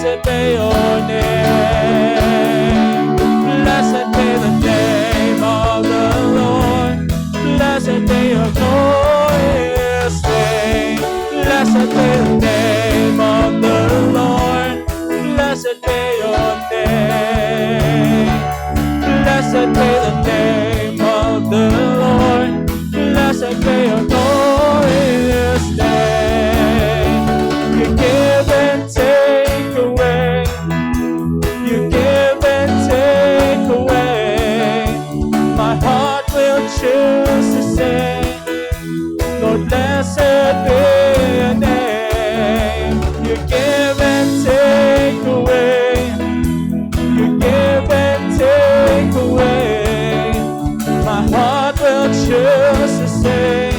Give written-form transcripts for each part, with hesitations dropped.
Blessed be your name. Blessed be the name of the Lord. Blessed be your glorious name. Blessed be the name of the Lord. Blessed be your name. Blessed be the name of the Lord. Blessed be your glorious name. You give and take away. You give and take away. My heart will choose to say, Lord, blessed be your name. You give and take away. You give and take away. My heart will choose to say,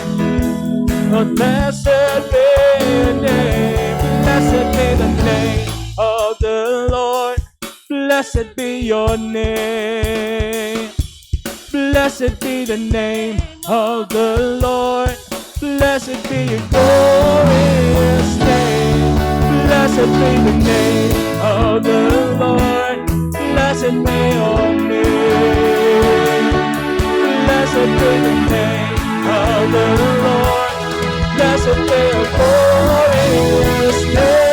Lord, blessed be your name. Blessed be the name of the Lord. Blessed be your name. Blessed be the name of the Lord. Blessed be your glorious name. Blessed be the name of the Lord. Blessed be your name. Blessed be the name of the Lord. Blessed be your glorious name.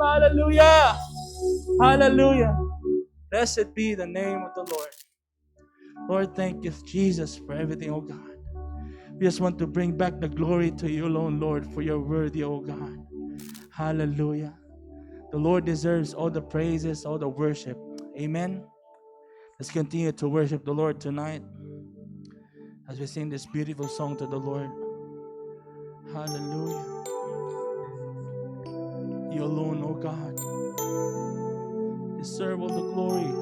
Hallelujah. Hallelujah. Blessed be the name of the Lord. Lord, thank you, Jesus, for everything, oh God. We just want to bring back the glory to you alone, Lord, for your worthy, oh God. Hallelujah. The Lord deserves all the praises, all the worship. Amen. Let's continue to worship the Lord tonight as we sing this beautiful song to the Lord. Hallelujah. You alone, oh God, deserve all the glory.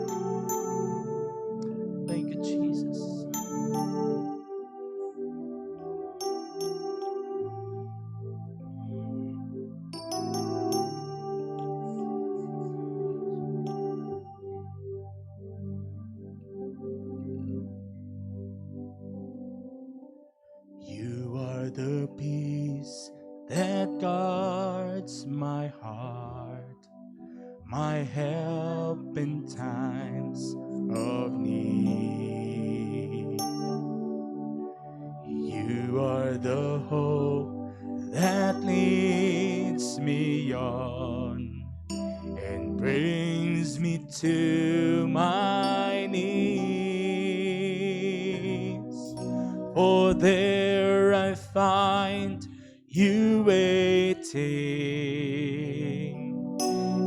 Thank you, Jesus. You are the peace that guards my heart, my help in times of need. You are the hope that leads me on and brings me to my knees. For there I find you waiting,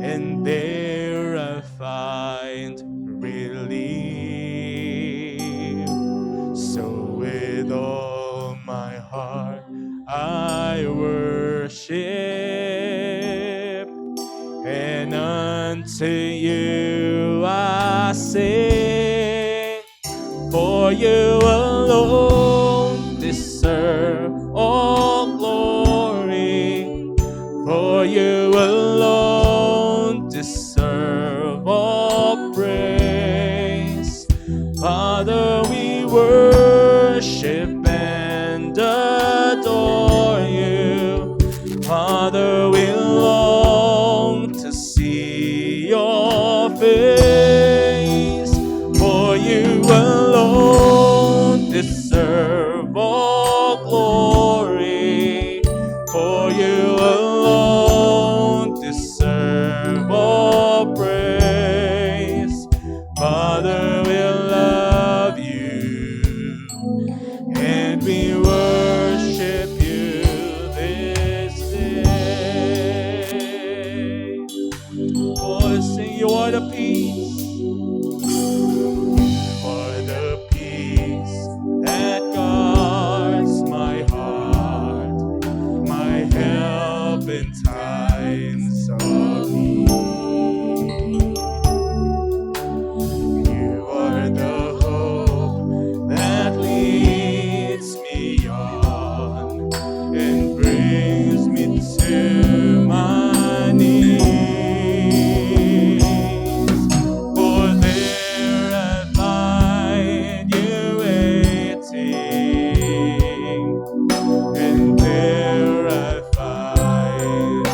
and there I find relief. So with all my heart I worship, and unto you I sing. For you alone deserve all glory. For you alone deserve all praise. Father, we worship and adore you. Father, we long to see your face. For you alone deserve all glory. For you alone deserve all praise. Father, we love you and we worship you this day. Oh, sing, you are the peace. In times of need, you are the hope that leads me on and brings me to my knees. For there I find you waiting, and there I find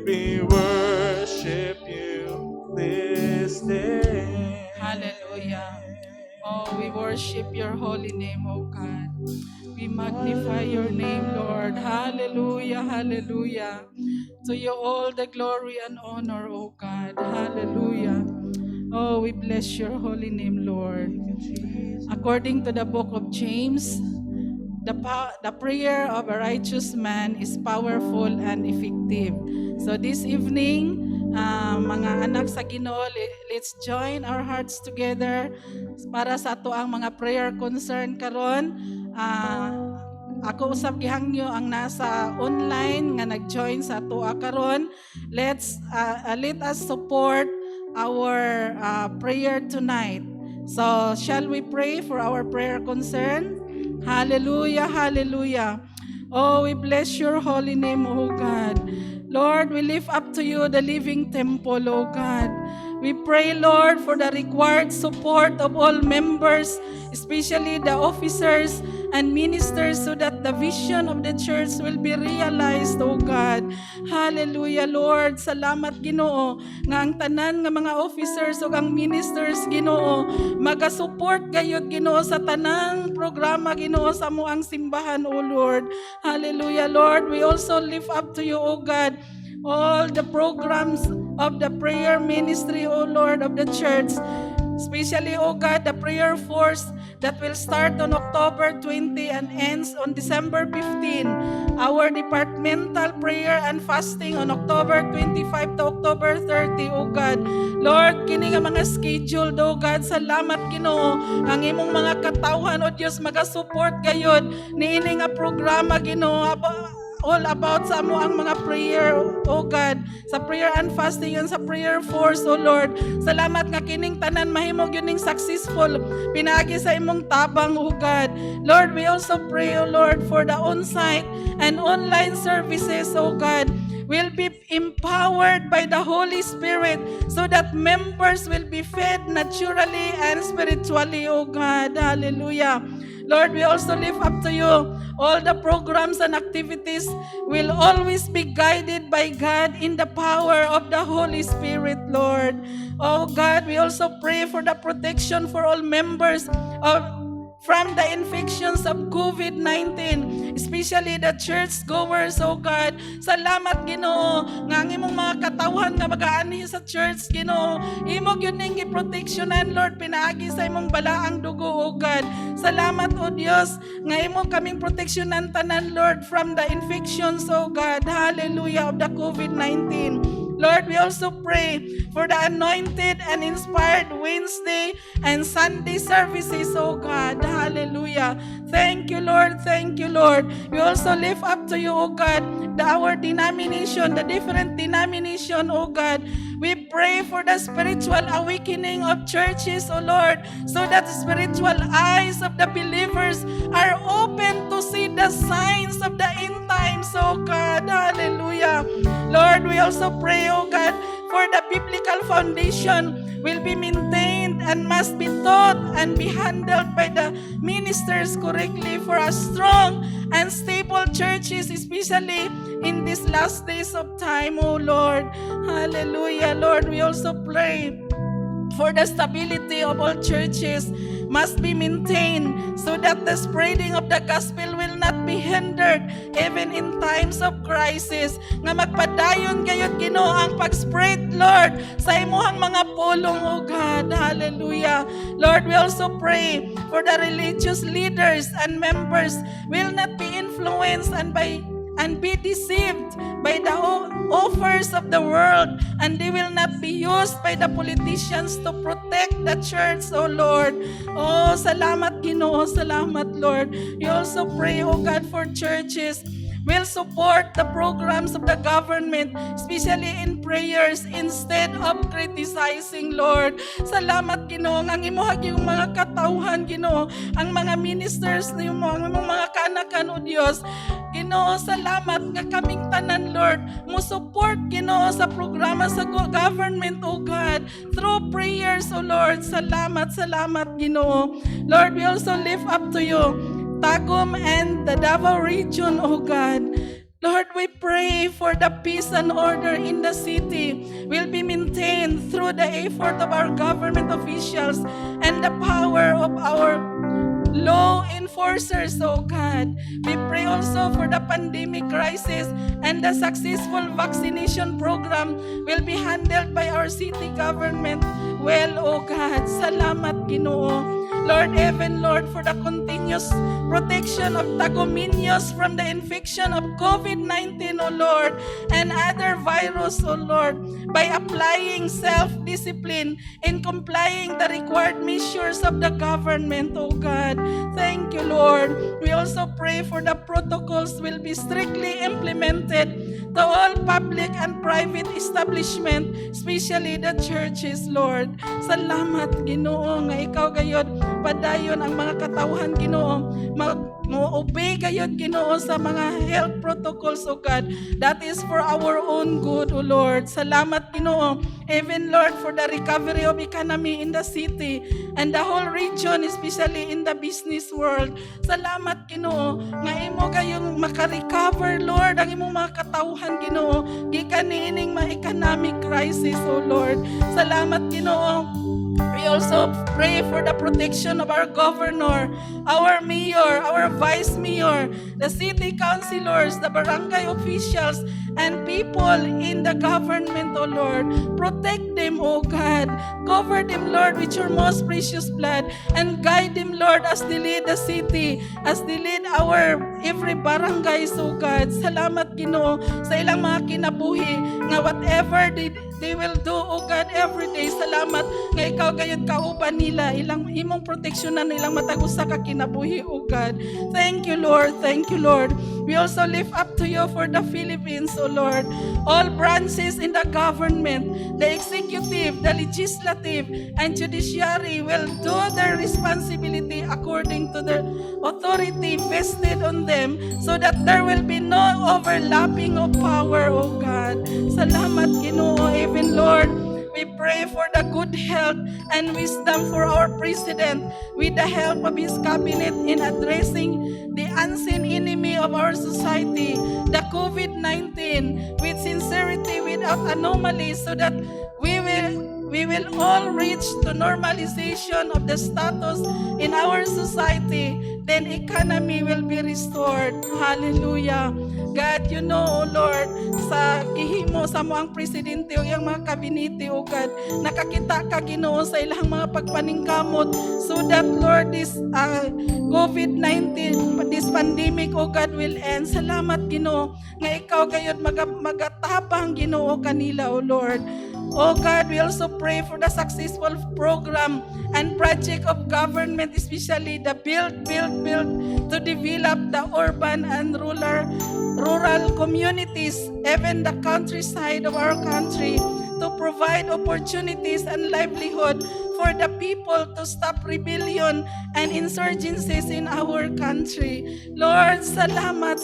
we worship you this day. Hallelujah. Oh, we worship your holy name, oh God. We magnify your name, Lord. Hallelujah, hallelujah. To you all the glory and honor, oh God. Hallelujah. Oh, we bless your holy name, Lord. According to the book of James, the prayer of a righteous man is powerful and effective. So this evening, mga anak sa Ginoo, let's join our hearts together para sa ato ang mga prayer concern karon. Ako usab gihangyo ang nasa online nga nag-join sa ato karon. Let us support our prayer tonight. So, shall we pray for our prayer concern? Hallelujah, hallelujah. Oh, we bless your holy name, oh God. Lord, we lift up to you the living temple, oh God. We pray, Lord, for the required support of all members, especially the officers and ministers, so that the vision of the church will be realized, oh God. Hallelujah, Lord. Salamat, Ginoo, nga ang tanan nga mga officers o ang ministers, Ginoo, maga-support gayud, Ginoo, sa tanang programa, Ginoo, sa muang simbahan, oh Lord. Hallelujah, Lord. We also lift up to you, oh God, all the programs of the prayer ministry, O Lord, of the church. Especially, O God, the prayer force that will start on October 20 and ends on December 15. Our departmental prayer and fasting on October 25 to October 30, O God. Lord, kini nga mga schedule, O God, salamat, Ginoo, ang imong mga katawhan, O Dios, maga-support gayud niini nga programa, Ginoo, all about sa amo ang mga prayer, oh God, sa prayer and fasting and sa prayer force, oh Lord. Salamat nga kining tanan mahimog yuning successful pinagi sa imong tabang, oh God. Lord, we also pray, oh Lord, for the on-site and online services, oh God, will be empowered by the Holy Spirit so that members will be fed naturally and spiritually, oh God. Hallelujah. Lord, we also lift up to you all the programs and activities will always be guided by God in the power of the Holy Spirit, Lord. Oh God, we also pray for the protection for all members from the infections of COVID-19, especially the church goers, oh God. Salamat, Ginoo, nga ang imong mga katawhan nga magaani sa church, Ginoo. Imog yun ning giproteksyonan, Lord, pinaagi sa imong balaang dugo, oh God. Salamat, oh Dios, nga imo kaming proteksyonan tanan, Lord, from the infections, oh God. Hallelujah, of the COVID-19. Lord, we also pray for the anointed and inspired Wednesday and Sunday services, oh God. Hallelujah. Thank you, Lord. Thank you, Lord. We also lift up to you, oh God, our denomination, the different denomination, oh God. We pray for the spiritual awakening of churches, oh Lord, so that the spiritual eyes of the believers are open to see the signs of the end times, oh God. Hallelujah. Lord, we also pray, oh God, for the biblical foundation will be maintained and must be taught and be handled by the ministers correctly for a strong and stable churches, especially in these last days of time, oh Lord. Hallelujah. Lord, we also pray for the stability of all churches must be maintained so that the spreading of the gospel will not be hindered even in times of crisis. Nga magpadayon gayud Ginoo ang pag-spread, Lord, sa imuhang mga pulong, oh God. Hallelujah. Lord, we also pray for the religious leaders and members will not be influenced and be deceived by the offers of the world, and they will not be used by the politicians to protect the church, oh Lord. Oh, salamat Ginoo, salamat Lord. We also pray, oh God, for churches will support the programs of the government, especially in prayers, instead of criticizing, Lord. Salamat, Ginoo, ang imuhag yung mga katauhan, Ginoo, ang mga ministers, ang mga kanakan, o Diyos. Ginoo, salamat nga kaming tanan, Lord, mo support, Ginoo, sa programa sa government, O God, through prayers, O Lord. Salamat, salamat, Ginoo. Lord, we also lift up to you Tagum and the Davao region, O God. Lord, we pray for the peace and order in the city will be maintained through the effort of our government officials and the power of our law enforcers, oh God. We pray also for the pandemic crisis and the successful vaccination program will be handled by our city government well, oh God. Salamat, Ginoo. Lord, even Lord, for the continuous protection of Tagominos from the infection of COVID-19, O Lord, and other virus, O Lord, by applying self-discipline in complying the required measures of the government, O God. Thank you, Lord. We also pray for the protocols will be strictly implemented to all public and private establishment, especially the churches, Lord. Salamat, Ginoo, nga ikaw gayod padayon ang mga katawhan, Ginoo, mo-obey gayod, Ginoo, sa mga health protocols, O God. That is for our own good, O Lord. Salamat, Ginoo. Even, Lord, for the recovery of economy in the city and the whole region, especially in the business world. Salamat, Ginoo, nga imo gayong maka-recover, Lord, ang imong mga katawhan, Ginoo, gikan niining mga economic crisis, O Lord. Salamat, Ginoo. We also pray for the protection of our governor, our mayor, our vice mayor, the city councilors, the barangay officials, and people in the government, O Lord. Protect them, O God. Cover them, Lord, with your most precious blood, and guide them, Lord, as they lead the city, as they lead our every barangay, O God. Salamat, Ginoo, sa ilang mga kinabuhi, nga whatever they will do, O God, every day. Salamat nga ikaw gayud kauban nila, ilang imong proteksyonan ilang matag usa ka kinabuhi, O God. Thank you, Lord. Thank you, Lord. We also lift up to you for the Philippines, O Lord. All branches in the government, the executive, the legislative, and judiciary will do their responsibility according to the authority vested on them, so that there will be no overlapping of power, O God. Salamat, Ginoo. Even, Lord, we pray for the good health and wisdom for our president with the help of his cabinet in addressing the unseen enemy of our society, the COVID-19, with sincerity, without anomalies, so that we will all reach to normalization of the status in our society. Then economy will be restored. Hallelujah. God, you know, O Lord, sa gihimo sa mo ang presidente o yung mga kabinete, O God, nakakita ka, Ginoo, sa ilang mga pagpaningkamot, so that, Lord, this COVID-19, this pandemic, O God, will end. Salamat, Ginoo, nga ikaw gayud magatabang, Ginoo, kanila, O Lord. Oh God, we also pray for the successful program and project of government, especially the build to develop the urban and rural communities, even the countryside of our country, to provide opportunities and livelihood for the people, to stop rebellion and insurgencies in our country. Lord, salamat,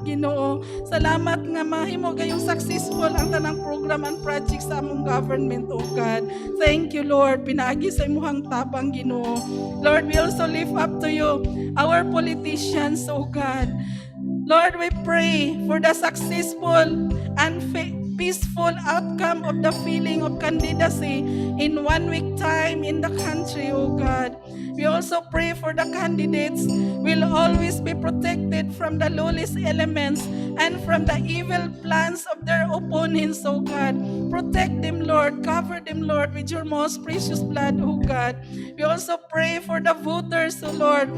Ginoo. Salamat nga mahimo gayong successful ang tanang program and project sa among government, oh God. Thank you, Lord. Pinaagi sa imuhang tabang, Ginoo. Lord, we also lift up to you our politicians, oh God. Lord, we pray for the successful and peaceful outcome of the filling of candidacy in 1 week time in the country, oh God. We also pray for the candidates will always be protected from the lawless elements and from the evil plans of their opponents, oh God. Protect them, Lord. Cover them, Lord, with your most precious blood, oh God. We also pray for the voters, oh Lord.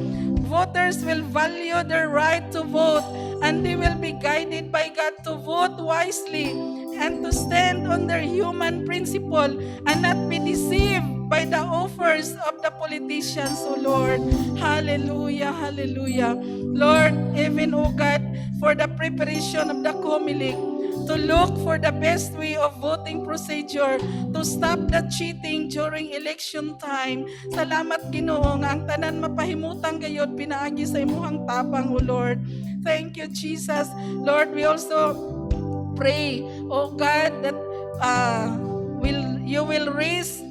Voters will value their right to vote, and they will be guided by God to vote wisely and to stand on their human principle and not be deceived by the offers of the politicians, O Lord. Hallelujah, hallelujah. Lord, even, O God, for the preparation of the COMELEC, to look for the best way of voting procedure to stop the cheating during election time. Salamat, Ginoo, nga ang tanan mapahimutang gayod pinaagi sa imuhang tabang, O Lord. Thank you, Jesus. Lord, we also pray, oh God, that you will raise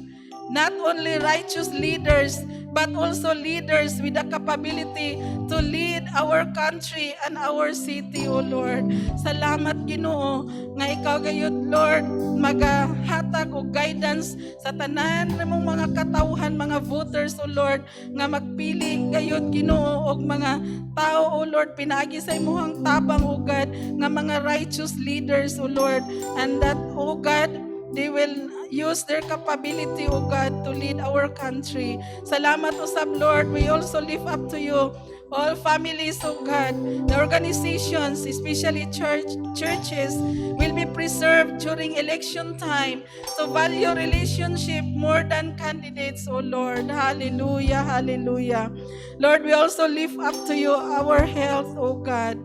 not only righteous leaders, but also leaders with the capability to lead our country and our city, O Lord. Salamat, Ginoo, nga ikaw gayud, Lord, magahatag o guidance sa tanan namong mga katawhan, mga voters, O Lord, nga magpili gayud, Ginoo, og mga tao, O Lord, pinaagi sa imuhang tabang, O God, nga mga righteous leaders, O Lord, and that, O God, they will use their capability, O God, to lead our country. Salamat, usab, Lord. We also lift up to you all families, O God. The organizations, especially churches, will be preserved during election time to value relationship more than candidates, O Lord. Hallelujah, hallelujah. Lord, we also lift up to you our health, O God.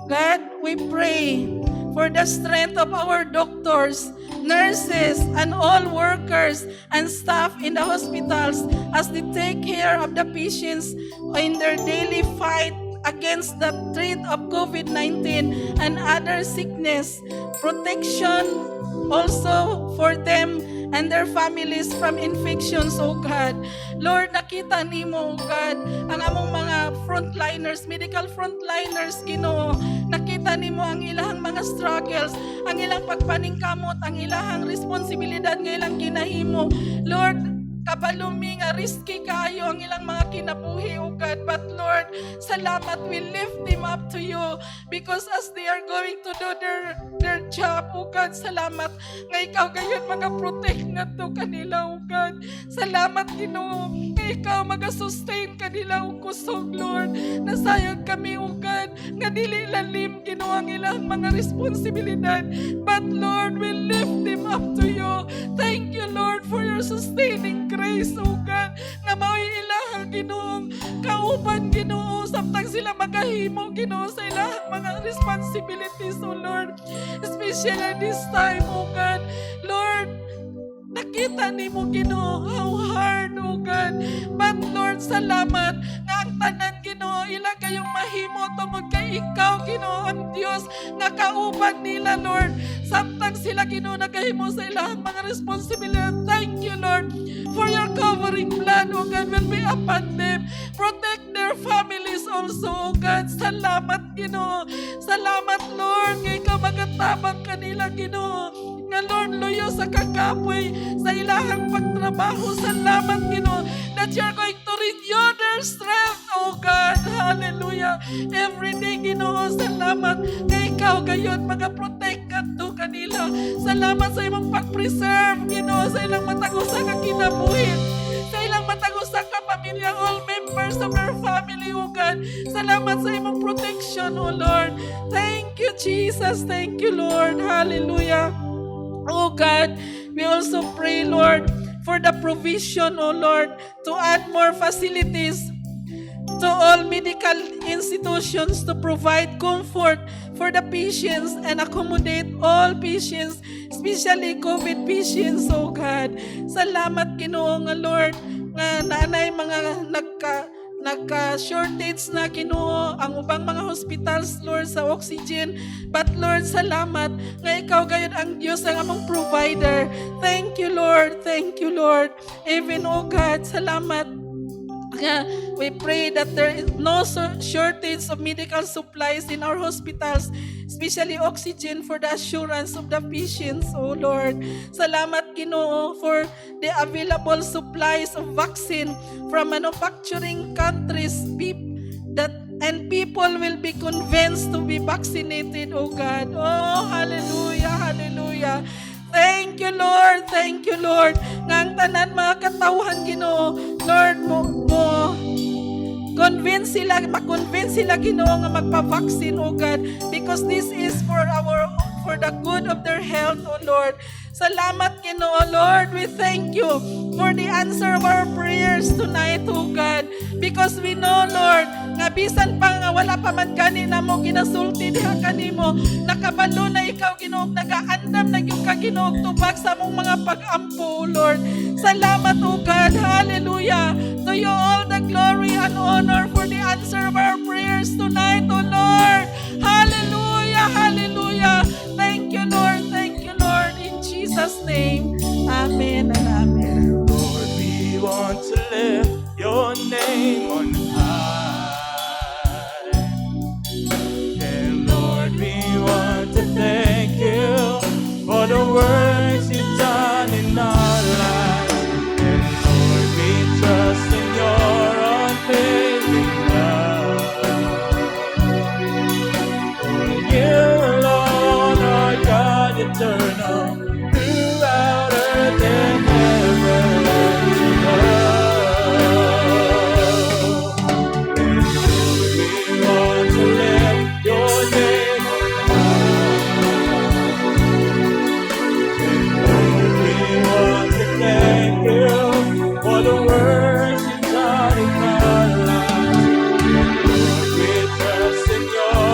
God, we pray for the strength of our doctors, nurses, and all workers and staff in the hospitals as they take care of the patients in their daily fight against the threat of COVID-19 and other sickness. Protection also for them and their families from infections, O God. Lord, nakita nimo, O God, ang among mga frontliners, medical frontliners, Ginoo. Nakita nimo ang ilang mga struggles, ang ilang pagpaningkamot, ang ilang responsibilidad ng ilang ginahimo. Lord, kabalumi nga risky kayo ang ilang mga kinabuhi, O God. But Lord, salamat, we lift them up to you because as they are going to do their job, O God, salamat nga ikaw gayon mag-protect nga to kanila, O God. Salamat, Ginoo, nga ikaw mag-sustain kanila, O kusog, Lord. Nasayod kami, O God, nga dili lalim, Ginoo, ang ilang mga responsibilidad. But Lord, we lift them up to you. Thank you, Lord, for your sustaining grace, O God, nga mao'y ilahang, Ginoo, kauban, Ginoo, samtang sila magahimo, Ginoo, sa ilahang mga responsibilities, O Lord. Especially this time, O God. Lord, nakita ni mo, Ginoo, how hard, O God. But Lord, salamat nga ang tanan, Ginoo, ilang kayong mahimo tungod kay ikaw, Ginoo, ang Dios nga kauban nila, Lord. Samtang sila, Ginoo, nagahimo sa ilang mga responsibilidad. Thank you, Lord, for your covering blood, O God, will be upon them. Protect their families also, O God. Salamat, Ginoo. Salamat, Lord, nga ikaw magatabang kanila, Ginoo. Nga, Lord, luyo sa kakapoy sa ilahang pagtrabaho. Salamat, Ginoo, that you're going to renew their strength, O God. Hallelujah. Every day, Ginoo, salamat nga ikaw gayon mag-protect to kanila. Salamat sa imong pag-preserve, Ginoo, sa ilang matagusa ka kinabuhin, sa ilang matagusa ka pamilya, all members of our family, O God. Salamat sa imong protection, O Lord. Thank you, Jesus. Thank you, Lord. Hallelujah. Oh God, we also pray, Lord, for the provision, oh Lord, to add more facilities to all medical institutions to provide comfort for the patients and accommodate all patients, especially COVID patients, oh God. Salamat, Ginoo, nga Lord, nga nanay mga nagka-shortage na, Ginoo, ang ubang mga hospitals, Lord, sa oxygen. But Lord, salamat nga ikaw gayon ang Diyos ang among provider. Thank you, Lord. Thank you, Lord. Even, oh God, salamat. We pray that there is no shortage of medical supplies in our hospitals, especially oxygen for the assurance of the patients, oh Lord. Salamat, Ginoo, for the available supplies of vaccine from manufacturing countries and people will be convinced to be vaccinated, oh God. Oh, hallelujah, hallelujah. Thank you, Lord. Thank you, Lord. Nga ang tanan mga katawhan, Ginoo, Lord, mo makonvince sila, Ginoo, nga magpa-vaccine, oh God, because this is for the good of their health, oh Lord. Salamat, Ginoo, Lord. We thank you for the answer of our prayers tonight, oh God, because we know, Lord, nga bisan pa nga wala pa man gani na mo ginasulti diha kanimo, nakabalo na ikaw, Ginoo, nagaandam na yung ka, Ginoo, tubag sa mong mga pag-ampo, Lord. Salamat, oh God. Hallelujah. To you all the glory and honor for the answer of our prayers tonight, oh Lord. Hallelujah. Hallelujah. Thank you, Lord. Thank you, Lord. In Jesus' name. Amen and amen. Lord, we want to lift your name on high. And Lord, we want to thank you for the works you've done in our lives. And Lord, we trust in your unfailing love. For you alone are God eternal, throughout earth and heaven above. And Lord, we want to lift your name on high. And Lord, we want to thank you for the works you've done in our lives. Lord, we trust in your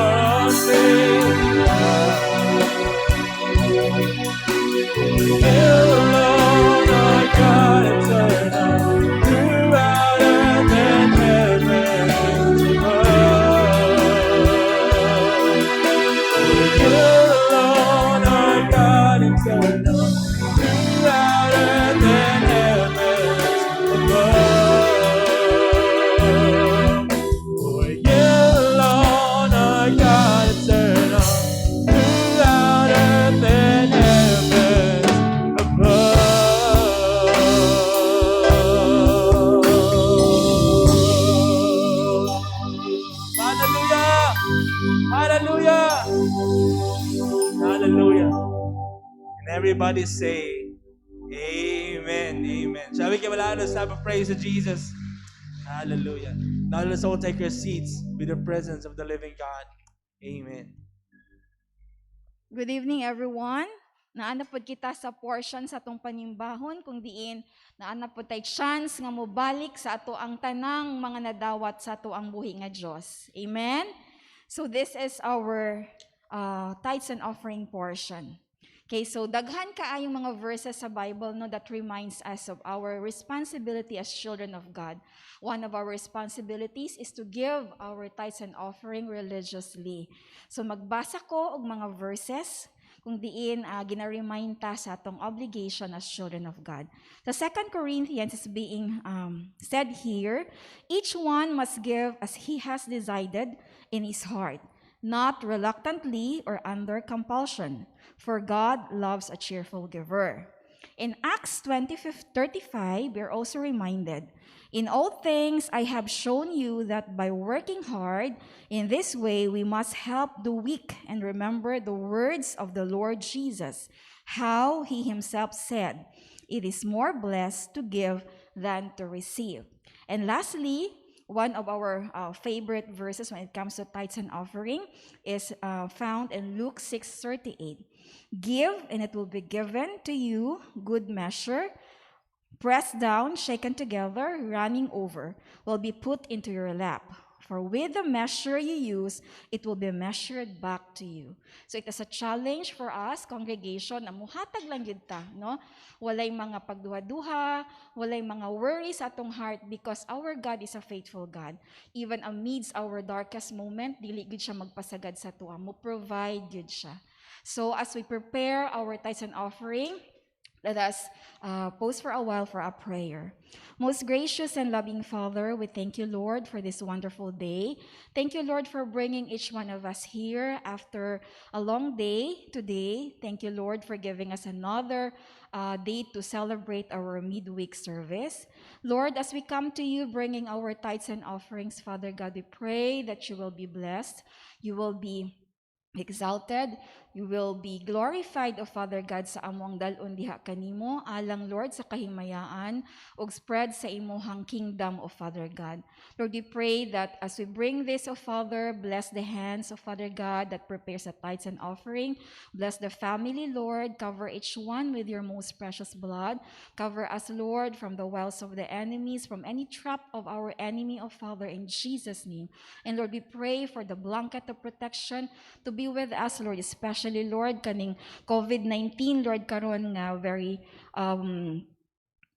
unfailing love. You alone are God eternal, throughout earth and heaven above. You alone are God eternal, throughout earth and heaven above. For you alone are God eternal, throughout earth and heaven above. Hallelujah! Hallelujah! Hallelujah! And everybody say, Amen, Amen. Shall we give a loud clap of praise to Jesus? Hallelujah. Now let's all take our seats with the presence of the living God. Amen. Good evening, everyone. Naanapod kita sa portion sa atong panimbahon kung diin naanapod tay chance nga mobalik sa ato ang tanang mga nadawat sa ato ang buhi nga Dios. Amen. So this is our tithes and offering portion. Okay, so daghan kaayong mga verses sa Bible no that reminds us of our responsibility as children of God. One of our responsibilities is to give our tithes and offering religiously. So magbasa ko og mga verses kung diin gina-remind ta sa atong obligation as children of God. The 2 Corinthians is being said here, each one must give as he has decided in his heart, not reluctantly or under compulsion, for God loves a cheerful giver. In Acts 20:35, we're also reminded, in all things I have shown you that by working hard in this way we must help the weak and remember the words of the Lord Jesus, how he himself said, it is more blessed to give than to receive. And lastly, one of our favorite verses when it comes to tithes and offering is found in Luke 6:38. Give, and it will be given to you, good measure, pressed down, shaken together, running over, will be put into your lap. For with the measure you use, it will be measured back to you. So it is a challenge for us, congregation, na muhatag lang yun ta, no? Walay mga pagduha-duha, walay mga worries sa atong heart because our God is a faithful God. Even amidst our darkest moment, dili gid siya magpasagad sa tuwa. Mo provide gid siya. So as we prepare our tithes and offering, let us pause for a while for a prayer. Most gracious and loving Father, we thank you, Lord, for this wonderful day. Thank you, Lord, for bringing each one of us here after a long day today. Thank you, Lord, for giving us another day to celebrate our midweek service. Lord, as we come to you bringing our tithes and offerings, Father God, we pray that you will be blessed. You will be exalted, you will be glorified, O Father God, sa among dalon diha kanimo, alang Lord sa kahimayaan, ug spread sa imuhang kingdom, O Father God. Lord, we pray that as we bring this, O Father, bless the hands, O Father God, that prepares the tithes and offering. Bless the family, Lord. Cover each one with your most precious blood. Cover us, Lord, from the wiles of the enemies, from any trap of our enemy, O Father, in Jesus' name. And Lord, we pray for the blanket of protection to be with us, Lord, especially, Lord, kaning COVID-19, Lord, karon nga very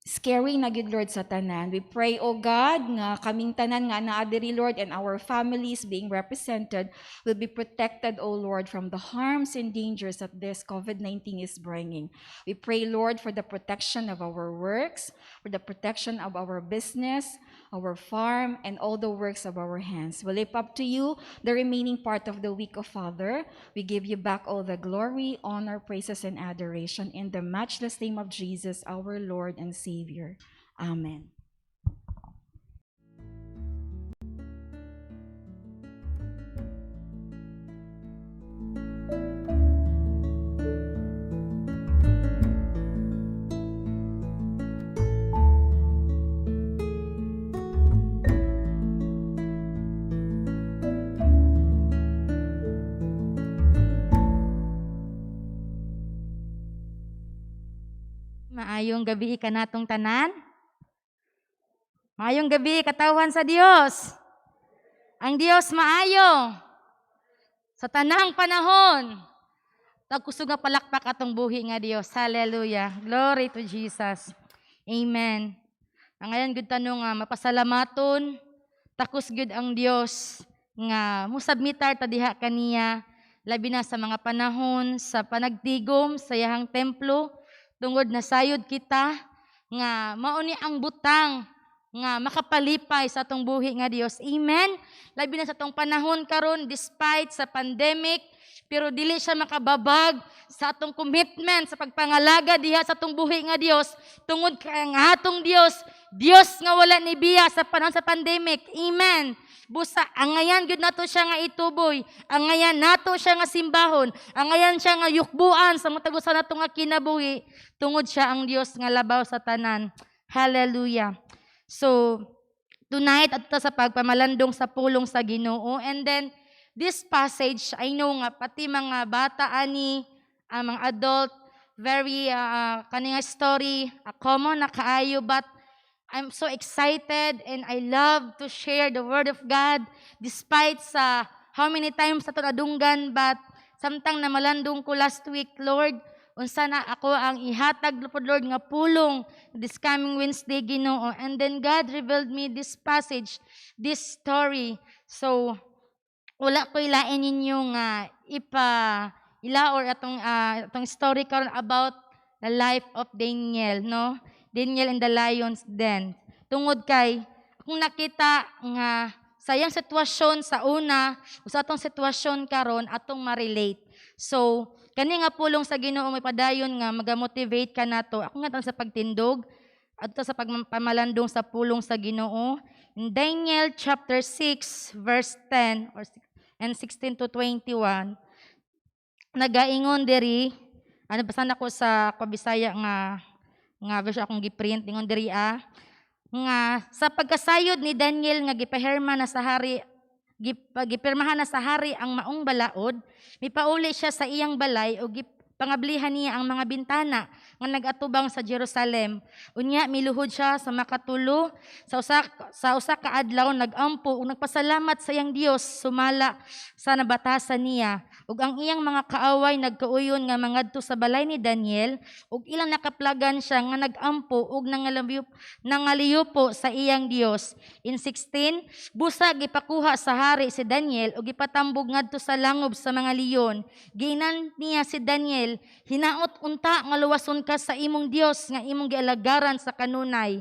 scary na gid, Lord, sa tanan. We pray, O God, nga kaming tanan nga naa diri, Lord, and our families being represented will be protected, O Lord, from the harms and dangers that this COVID-19 is bringing. We pray, Lord, for the protection of our works, for the protection of our business, our farm, and all the works of our hands. We lift up to you the remaining part of the week, of Father. We give you back all the glory, honor, praises, and adoration in the matchless name of Jesus, our Lord and Savior. Amen. Maayong gabi ka natong tanan. Maayong gabi katawhan sa Dios. Ang Dios maayo. Sa tanang panahon. Tagkusog nga palakpak atong buhi nga Dios. Hallelujah. Glory to Jesus. Amen. Ang ngayon gud tanong nga mapasalamaton. Takus gud ang Dios nga musabmitar ta diha kaniya labi na sa mga panahon sa panagtigom sa iyang templo. Tungod na sayod kita nga mauni ang butang nga makapalipay sa atong buhi nga Dios. Amen. Labi na sa atong panahon karon despite sa pandemic, pero dili siya makababag sa atong commitment sa pagpangalaga diha sa atong buhi nga Dios. Tungod kay ang atong Dios, Dios nga wala ni biya sa panahon sa pandemic. Amen. Busa, angayan gud nato siya nga ituboy. Angayan nato siya nga simbahon. Angayan siya nga yukbuan sa matagusan nato nga kinabuhi. Tungod siya ang Dios nga labaw sa tanan. Hallelujah. So, tonight at sa pagpamalandong sa pulong sa Ginoo. And then, this passage, I know nga, pati mga bata ani, mga adult, very, kanina story, common na kaayo, but I'm so excited and I love to share the Word of God despite sa how many times sa adunggan, but samtang na malandong ko last week, Lord, unsa na ako ang ihatag lupod Lord nga pulong this coming Wednesday Ginoo. And then God revealed me this passage, this story. So wala ko ilain ninyo nga ilaor atong story karon about the life of Daniel, no? Daniel and the Lions Den. Tungod kay akong nakita nga sayang sitwasyon sa una o sa atong sitwasyon karon atong ma-relate. So kani nga pulong sa Ginoo may padayon nga magamotivate ka nato. Ako nga sa pagtindog adto sa pagpamalandong sa pulong sa Ginoo. In Daniel chapter 6 verse 10 and 16 to 21 nagaingon diri basan ako sa Bisaya nga version akong giprint ingon diri nga sa pagkasayod ni Daniel nga gipahirma na sa hari gipirmahan na sa hari ang maong balaod, mipauli siya sa iyang balay o pangablihan niya ang mga bintana nga nagatubang sa Jerusalem. Unya miluhod siya sa makatulo sa usa ka adlaw nagampo ug nagpasalamat sa iyang Dios sumala sa nabatasan niya. Ug ang iyang mga kaaway nagkauyon nga mangadto sa balay ni Daniel ug ilang nakaplagan siya nga nagampo ug nangaliyupo sa iyang Dios. In 16, busa gipakuha sa hari si Daniel ug ipatambog ngadto sa langob sa mga leyon. Giinan niya si Daniel, hinaot unta nga luwason ka sa imong Dios nga imong gialagaran sa kanunay.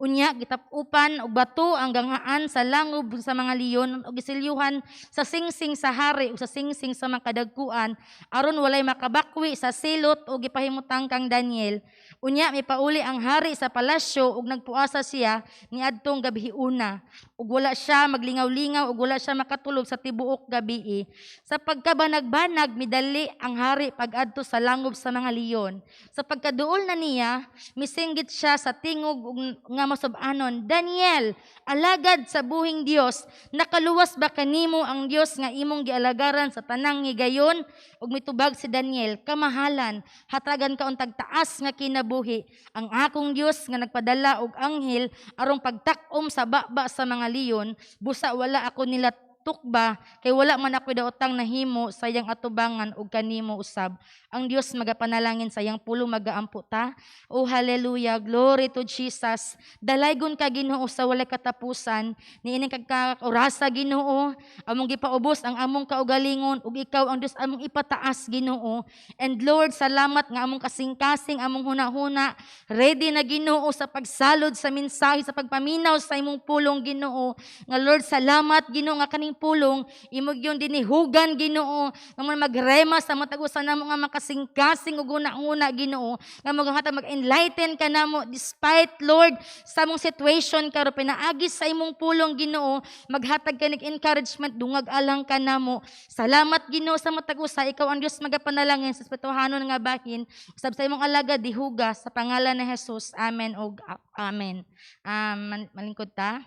Unya gitapupan og bato ang gangaan sa langob sa mga leyon ug gisilyuhan sa singsing sa hari ug sa singsing sa mga kadagkuan aron walay makabakwi sa silot ug gipahimutang kang Daniel. Unya mipauli ang hari sa palasyo ug nagpuasa siya niadtong gabiuna ug wala siya maglingaw-lingaw ug wala siya makatulog sa tibuok gabii. Sa pagkabanag-banag midali ang hari pag-adto sa langob sa mga leyon. Sa pagkaduol na niya misinggit siya sa tingog ug nga masub-anon, Daniel, alagad sa buhing Dios, nakaluwas ba kanimo ang Dios nga imong gialagaran sa tanang higayon? Ug mitubag si Daniel, kamahalan, hatagan ka untag taas nga kinabuhi. Ang akong Dios nga nagpadala og anghel aron pagtakom sa baba sa mga leyon, busa wala ako nila tukba kay wala man ako daotang nahimo sayang atubangan ug kanimo usab. Ang Dios magapanalangin sayang pulong magaampo ta. Oh hallelujah, glory to Jesus. Dalaygon ka Ginoo sa walay katapusan, niining kagkaorasa Ginoo, among gipaubos ang among kaugalingon ug ikaw ang Dios among ipataas Ginoo. And Lord, salamat nga among kasing-kasing among hunahuna, ready na Ginoo sa pagsalod sa mensahe sa pagpaminaw sa imong pulong Ginoo. Nga Lord, salamat Ginoo nga kaning pulong imong yon dinihugan Ginoo nga magrema sa matagusan namo nga makasing-kasing ug una-una Ginoo nga maghatag mag-enlighten ka namo despite Lord sa among situation karon pinaagi sa imong pulong Ginoo maghatag ka nig encouragement dungag alang ka namo. Salamat Ginoo sa matagusa ikaw ang Dios magapanalangin sa espirituhanon nga bahin usab sa imong alagad dihuga sa pangalan ni Jesus. Amen og amen. Malingkod ta.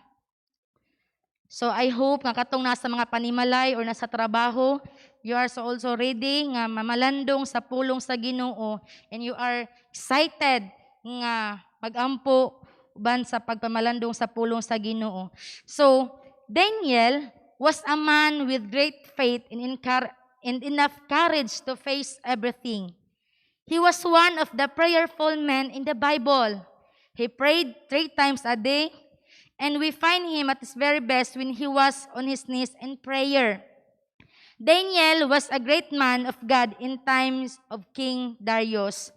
So I hope nga katong nasa mga panimalay or nasa trabaho, you are so also ready nga mamalandong sa pulong sa Ginoo and you are excited nga magampo uban sa pagpamalandong sa pulong sa Ginoo. So Daniel was a man with great faith and enough courage to face everything. He was one of the prayerful men in the Bible. He prayed 3 times a day. And we find him at his very best when he was on his knees in prayer. Daniel was a great man of God in times of King Darius.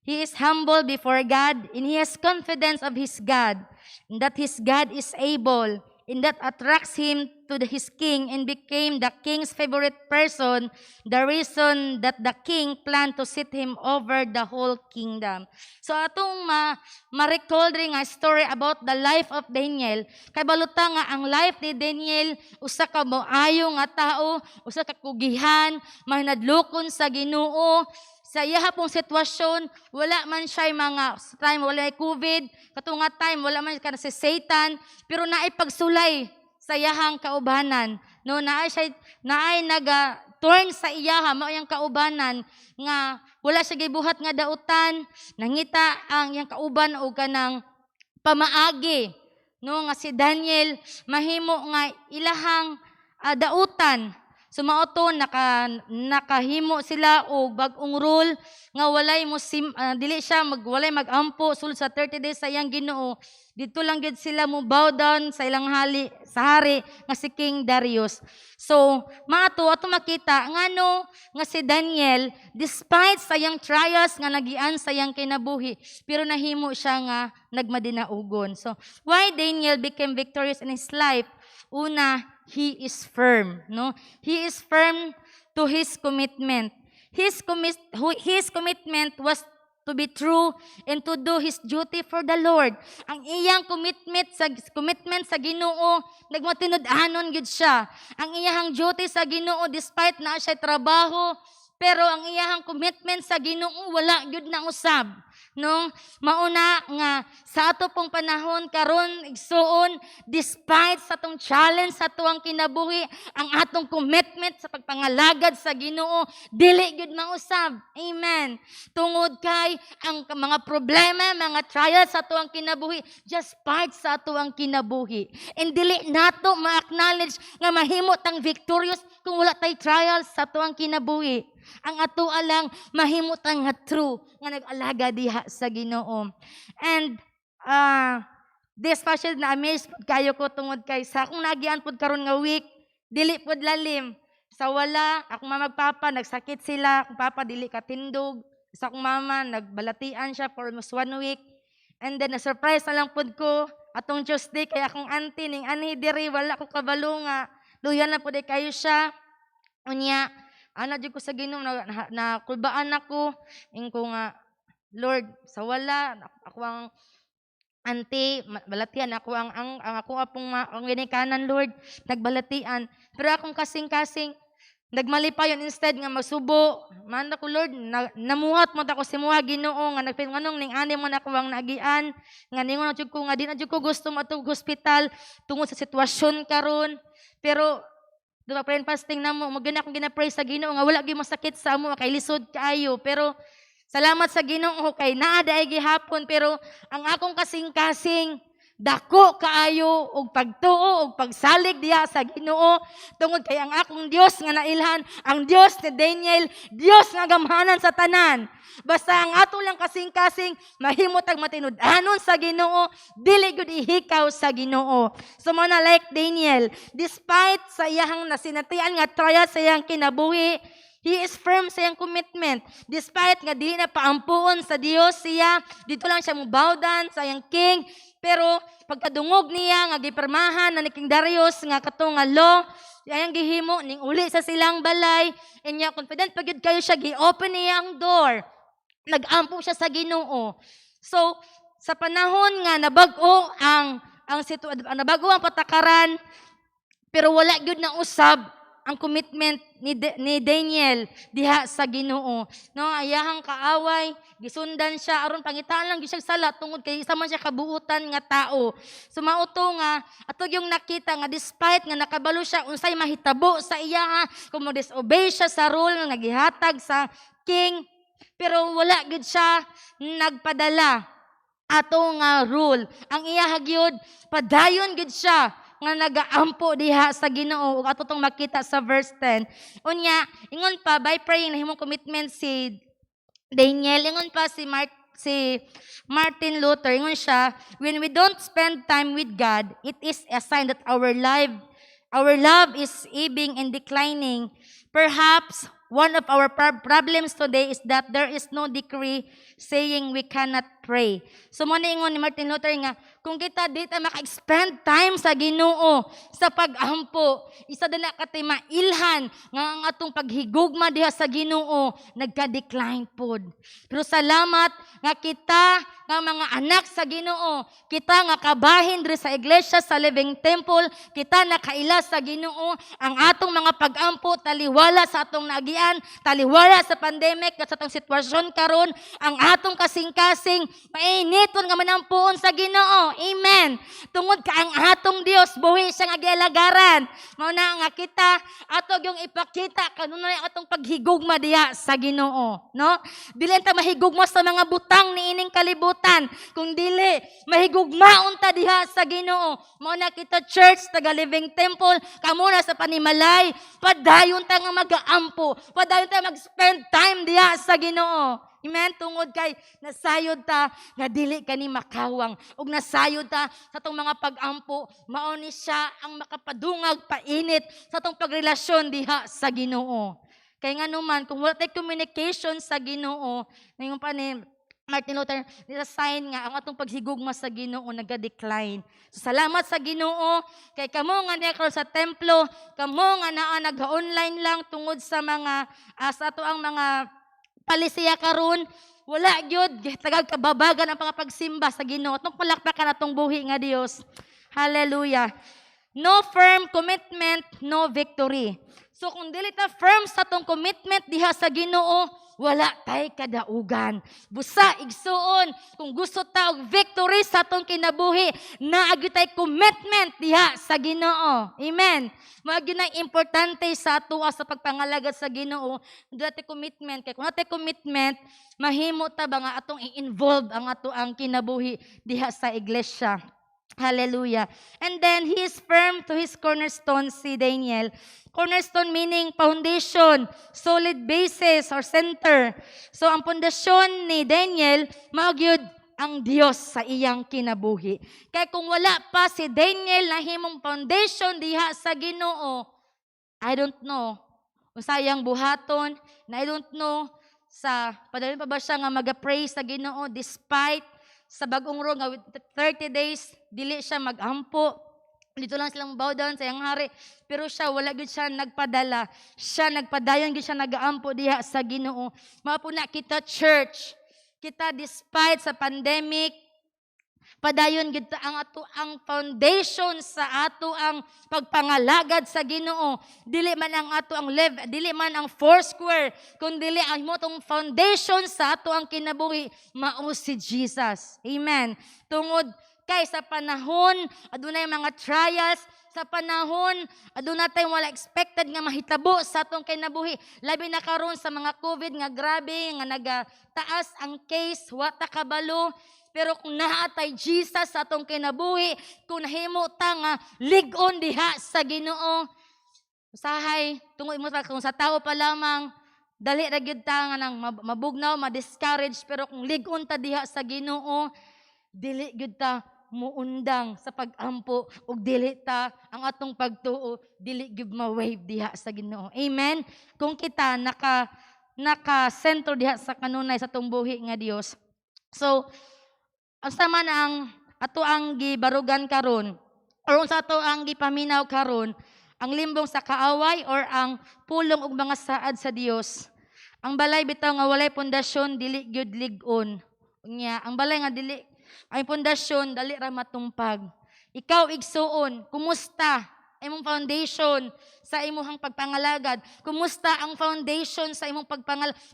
He is humble before God and he has confidence of his God, and that his God is able, and that attracts him to his king and became the king's favorite person, the reason that the king planned to set him over the whole kingdom. So atong ma-recall rin nga story about the life of Daniel, kay baluta nga ang life ni Daniel, usa ka moayo nga tao, usa ka kugihan, mahinadlokon sa Ginoo. Sa iya pong sitwasyon, wala man siya mga time, wala ay COVID, katunga time, wala man siya si Satan, pero naay pagsulay sa iyahang kaubanan. No, naay naga-turn sa iyaha, mao yang kaubanan, nga wala siya gibuhat nga dautan, nangita ang iyang kauban o kanang pamaagi. No, nga si Daniel, mahimo nga ilahang dautan. So maoto nakahimo sila og bag-ong rule nga walay dili siya walay magampo sulod sa 30 days sa iyang Ginoo. Dito lang gid sila mo bow down sa ilang hari nga si King Darius. So ato makita ngano nga si Daniel despite sa iyang trials nga nagian sa iyang kinabuhi pero nahimo siya nga nagmadinaugon. So why Daniel became victorious in his life? Una, he is firm, no? He is firm to his commitment. His commitment was to be true and to do his duty for the Lord. Ang iyang commitment sa Ginoo, nagmatinud-anon gid siya. Ang iyang duty sa Ginoo despite na siya trabaho, pero ang iyang commitment sa Ginoo wala gyud na usab. No, mauna nga sa ato pong panahon karon igsuon despite sa atong challenge sa tuang kinabuhi ang atong commitment sa pagpangalagad sa Ginoo dili gyud mausab. Amen. Tungod kay ang mga problema, mga trials sa tuang kinabuhi just part sa tuang kinabuhi. And dili nato ma-acknowledge nga mahimot ang victorious kung wala tay trials sa tuang kinabuhi. Ang ato alang mahimot ang true nga nag-alaga diha sa Ginoo. And this passion na amazed kayo ko tungod kay sa akong nagian pod karon nga week dili pod lalim sa wala akong mamagpapa nagsakit sila, akong papa dili katindog, sa akong mama nagbalatian siya for almost 1 week. And then na surprise na lang pod ko atong Tuesday kay akong auntie ning ani diri wala ko kabalo nga luyan na pod kayo siya. Unya ana jud ko sa Ginoo na kulbaan ako ingko nga Lord sa wala ako ang auntie balatian ako ang ako apong ang ginikanan Lord nagbalatian pero akong kasing-kasing nagmali pa yon instead nga masubo man ako Lord namuhat mo ako si muha Ginoo nga nagpinganong ning ani mo ako ang nagian nga ningon na jud ko nga di na jud ko gusto matug hospital tungod sa sitwasyon karon pero diba, prayer and fasting na mo, maganda akong ginapray sa Ginoo nga wala gyud masakit sa amo, kay lisod kaayo. Pero salamat sa Ginoo kay naa daay gihapon pero ang akong kasing-kasing dako kaayo og pagtuo og pagsalig diha sa Ginoo tungod kay ang akong Dios nga nailhan, ang Dios ni Daniel, Dios nga gamhanan sa tanan. Basta ang ato lang kasing-kasing mahimot ang matinud-anon sa Ginoo, dili gud ihikaw sa Ginoo. So mo na like Daniel, despite sa iyang nasinatian nga trial sa iyang kinabuhi, he is firm sa iyang commitment. Despite nga dili na paampuon sa Dios siya, dito lang siya mubawdan sa iyang king. Pero pagkadungog niya nga gipermahan na ni King Darius nga katong nga law, ayang gihimo ning uli sa silang balay, and niya confident pagyud kayo siya gi-open niya ang door. Nag-ampo siya sa Ginoo. So sa panahon nga nabag-o ang nabago ang patakaran, pero wala gyud na usab ang commitment ni Daniel diha sa Ginoo. No, ayahang kaaway, gisundan siya aron pangitaan lang gyud siya sala tungod kay isa man siya kabuutan nga tao. So mauto nga ato yung nakita nga despite nga nakabalo siya unsay mahitabo sa iya kung mo-disobey siya sa rule nga gihatag sa king, pero wala gyud siya nagpadala ato nga rule. Ang iya gyud padayon gyud siya nga nagaampo diha sa Ginoo ug ato tong makita sa verse 10. Unya, ingon pa by praying nahimong commitment si Daniel, ingon pa si Martin Luther, ingon siya, when we don't spend time with God, it is a sign that our love is ebbing and declining. Perhaps one of our problems today is that there is no decree saying we cannot pray. So mo na ingon ni Martin Luther nga, kung kita dito maka-spend time sa Ginoo, sa pag-ampo, isa din na kati mailhan nga ang atong paghigugma diha sa Ginoo, nagka-decline pod. Pero salamat nga kita nga mga anak sa Ginoo, kita nga kabahin diri sa iglesia sa Living Temple, kita nakaila sa Ginoo, ang atong mga pag-ampo taliwala sa atong nagian, taliwala sa pandemic at sa atong sitwasyon karon, ang atong kasing-kasing painiton nga manampuon sa Ginoo. Amen. Tungod ka ang atong Dios buhi siya nga gialagaran. Mao na nga kita ato yung ipakita kanunay atong paghigugma diha sa Ginoo, no? Dili ta mahigugma sa mga butang niining kalibutan, kung dili mahigugma unta diha sa Ginoo. Mao na kita church taga Living Temple, kamo na sa panimalay, padayon ta nga mag-aampo, padayon ta mag-spend time diha sa Ginoo. Amen, tungod kay nasayod ta nga dili kani makawang ug nasayod ta sa tong mga pag-ampo, mao ni siya ang makapadungag painit sa tong pagrelasyon diha sa Ginoo. Kay nga naman kung wala tay communication sa Ginoo, ngayon pa ni Martin Luther, nila sign nga ang atong paghigugma sa Ginoo nagka-decline. So, salamat sa Ginoo kay kamo nga niya sa templo, kamo nga naa nag-online lang tungod sa mga sa ato ang mga palisiya karon, wala gyud tagag kababagan ang pagsimba sa Ginoo. Atong palakpakan atong buhi nga Dios. Hallelujah. No firm commitment, no victory. So kung dili ta firm sa atong commitment diha sa Ginoo, wala tay kadaugan. Busa igsuon kung gusto ta og victory sa atong kinabuhi, naagi tay commitment diha sa Ginoo. Amen. Mao gyud ang importante sa ato sa pagpangalagad sa Ginoo, dati commitment kay kung natin commitment, mahimo ta ba nga atong i-involve ang ato ang kinabuhi diha sa iglesia. Hallelujah. And then he is firm to his cornerstone, si Daniel. Cornerstone meaning foundation, solid basis or center. So ang pundasyon ni Daniel, mao gyud ang Dios sa iyang kinabuhi. Kaya kung wala pa si Daniel na himong foundation diha sa Ginoo, I don't know usayang buhaton, na I don't know sa padalin pa ba siya nga mag-pray sa Ginoo despite sa bagong ro nga 30 days dili siya mag-ampo. Dito lang silang bow down sa iyang hari, pero siya wala gid siya nagpadala. Siya nagpadayon gid siya nag-aampo diha sa Ginoo. Mao po na kita church. Kita despite sa pandemic, padayon gid ta ang ato ang foundation sa ato ang pagpangalagad sa Ginoo. Dili man ang ato ang dili man ang foursquare, kundi dili ang motong foundation sa ato ang kinabuhi mao si Jesus. Amen. Tungod kay sa panahon adunay mga trials, sa panahon aduna tay wala expected nga mahitabo sa atong kinabuhi, labi na karon sa mga COVID nga grabe nga nagataas ang case, wa ta kabalo. pero kung naatay Jesus sa atong kinabuhi, kung nahimo ta nga lig-on diha sa Ginoo, usahay tungod mo kung sa tao pa lamang dali ra gyud ta nga nang mabugnaw, ma-discourage, pero kung lig-on ta diha sa Ginoo, dili gyud ta muundang sa pag-ampo ug dili ta ang atong pagtuo dili gyud ma-wave diha sa Ginoo. Amen. Kung kita naka-sentro diha sa kanunay sa atong buhi nga Dios. So, asa man ang ato ang gibarugan karon or sa ato ang gipaminaw karon, ang limbong sa kaaway or ang pulong ug mga saad sa Dios. Ang balay bitaw nga walay pundasyon dili gyud lig-on. Unya, ang balay nga dili ay pundasyon dali ra matumpag. Ikaw igsuon, kumusta imong foundation sa imong pagpangalagad? Kumusta ang foundation sa imong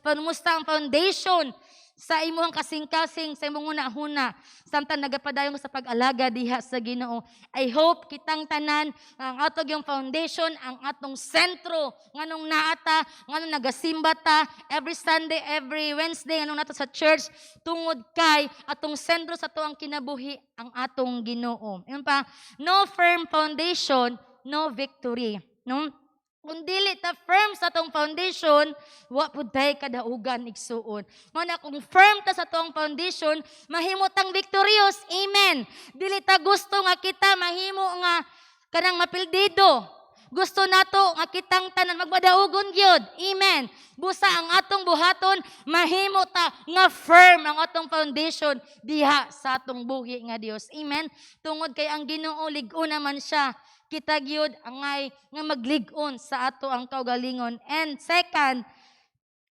kumusta ang foundation sa imong kasing-kasing, sa imong hunahuna, samtang nagapadayon sa pag-alaga diha sa Ginoo? I hope kitang tanan ang atong yung foundation, ang atong sentro, nganong naata, nganong nagasimba ta, every Sunday, every Wednesday, nganong nato sa church, tungod kay atong sentro sa to ang kinabuhi, ang atong Ginoo. Yun pa, no firm foundation, no victory. No? Kung dili ta firm sa tong foundation, wa pud tay kadaugan igsuon. Mana kung firm ta sa tong foundation, mahimo tang victorious. Amen. Dili ta gusto nga kita mahimo nga kanang mapildido. Gusto nato nga kitang tanan magmadaugon gyud. Amen. Busa ang atong buhaton, mahimo ta nga firm ang atong foundation diha sa atong buhi nga Dios. Amen. Tungod kay ang Ginoo lig-on naman siya. Kita gyud angay nga maglig-on sa ato ang kaugalingon. And second,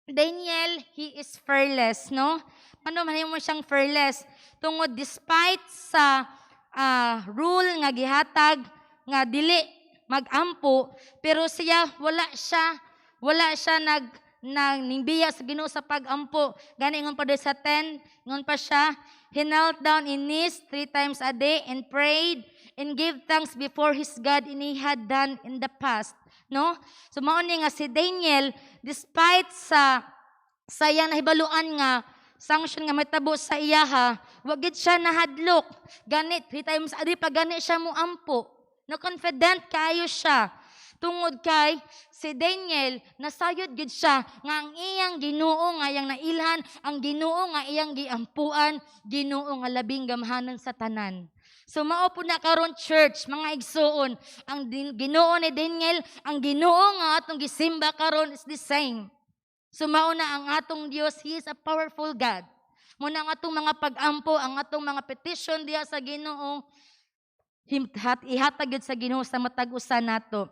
Daniel, he is fearless, no? Ano man mo siyang fearless? Tungod despite sa rule nga gihatag nga dili magampo, pero siya wala siya ningbiya sa Ginoo sa pagampo. Gani ingon pa sa 10, ingon pa siya, he knelt down in knees 3 times a day and prayed and give thanks before his God and he had done in the past. No? So mao ni nga si Daniel, despite sa sayang nahibaluan nga sanction nga matabo sa iyaha, wa gid siya nahadlok. Ganit 3 times a day pa gani siya mo ampo. No, confident kayo siya. Tungod kay si Daniel, nasayod gid siya nga ang iyang Ginoo nga iyang nailhan, ang Ginoo nga iyang giampuan, Ginoo nga labing gamhanan sa tanan. So mao po na karon church, mga igsuon, ang Ginoo ni Daniel, ang Ginoo nga atong gisimba karon is the same. So mao na ang atong Dios, He is a powerful God. Muna ang atong mga pag-ampo, ang atong mga petition diha sa Ginoo, ihatag yun sa Ginoo sa matag usa nato.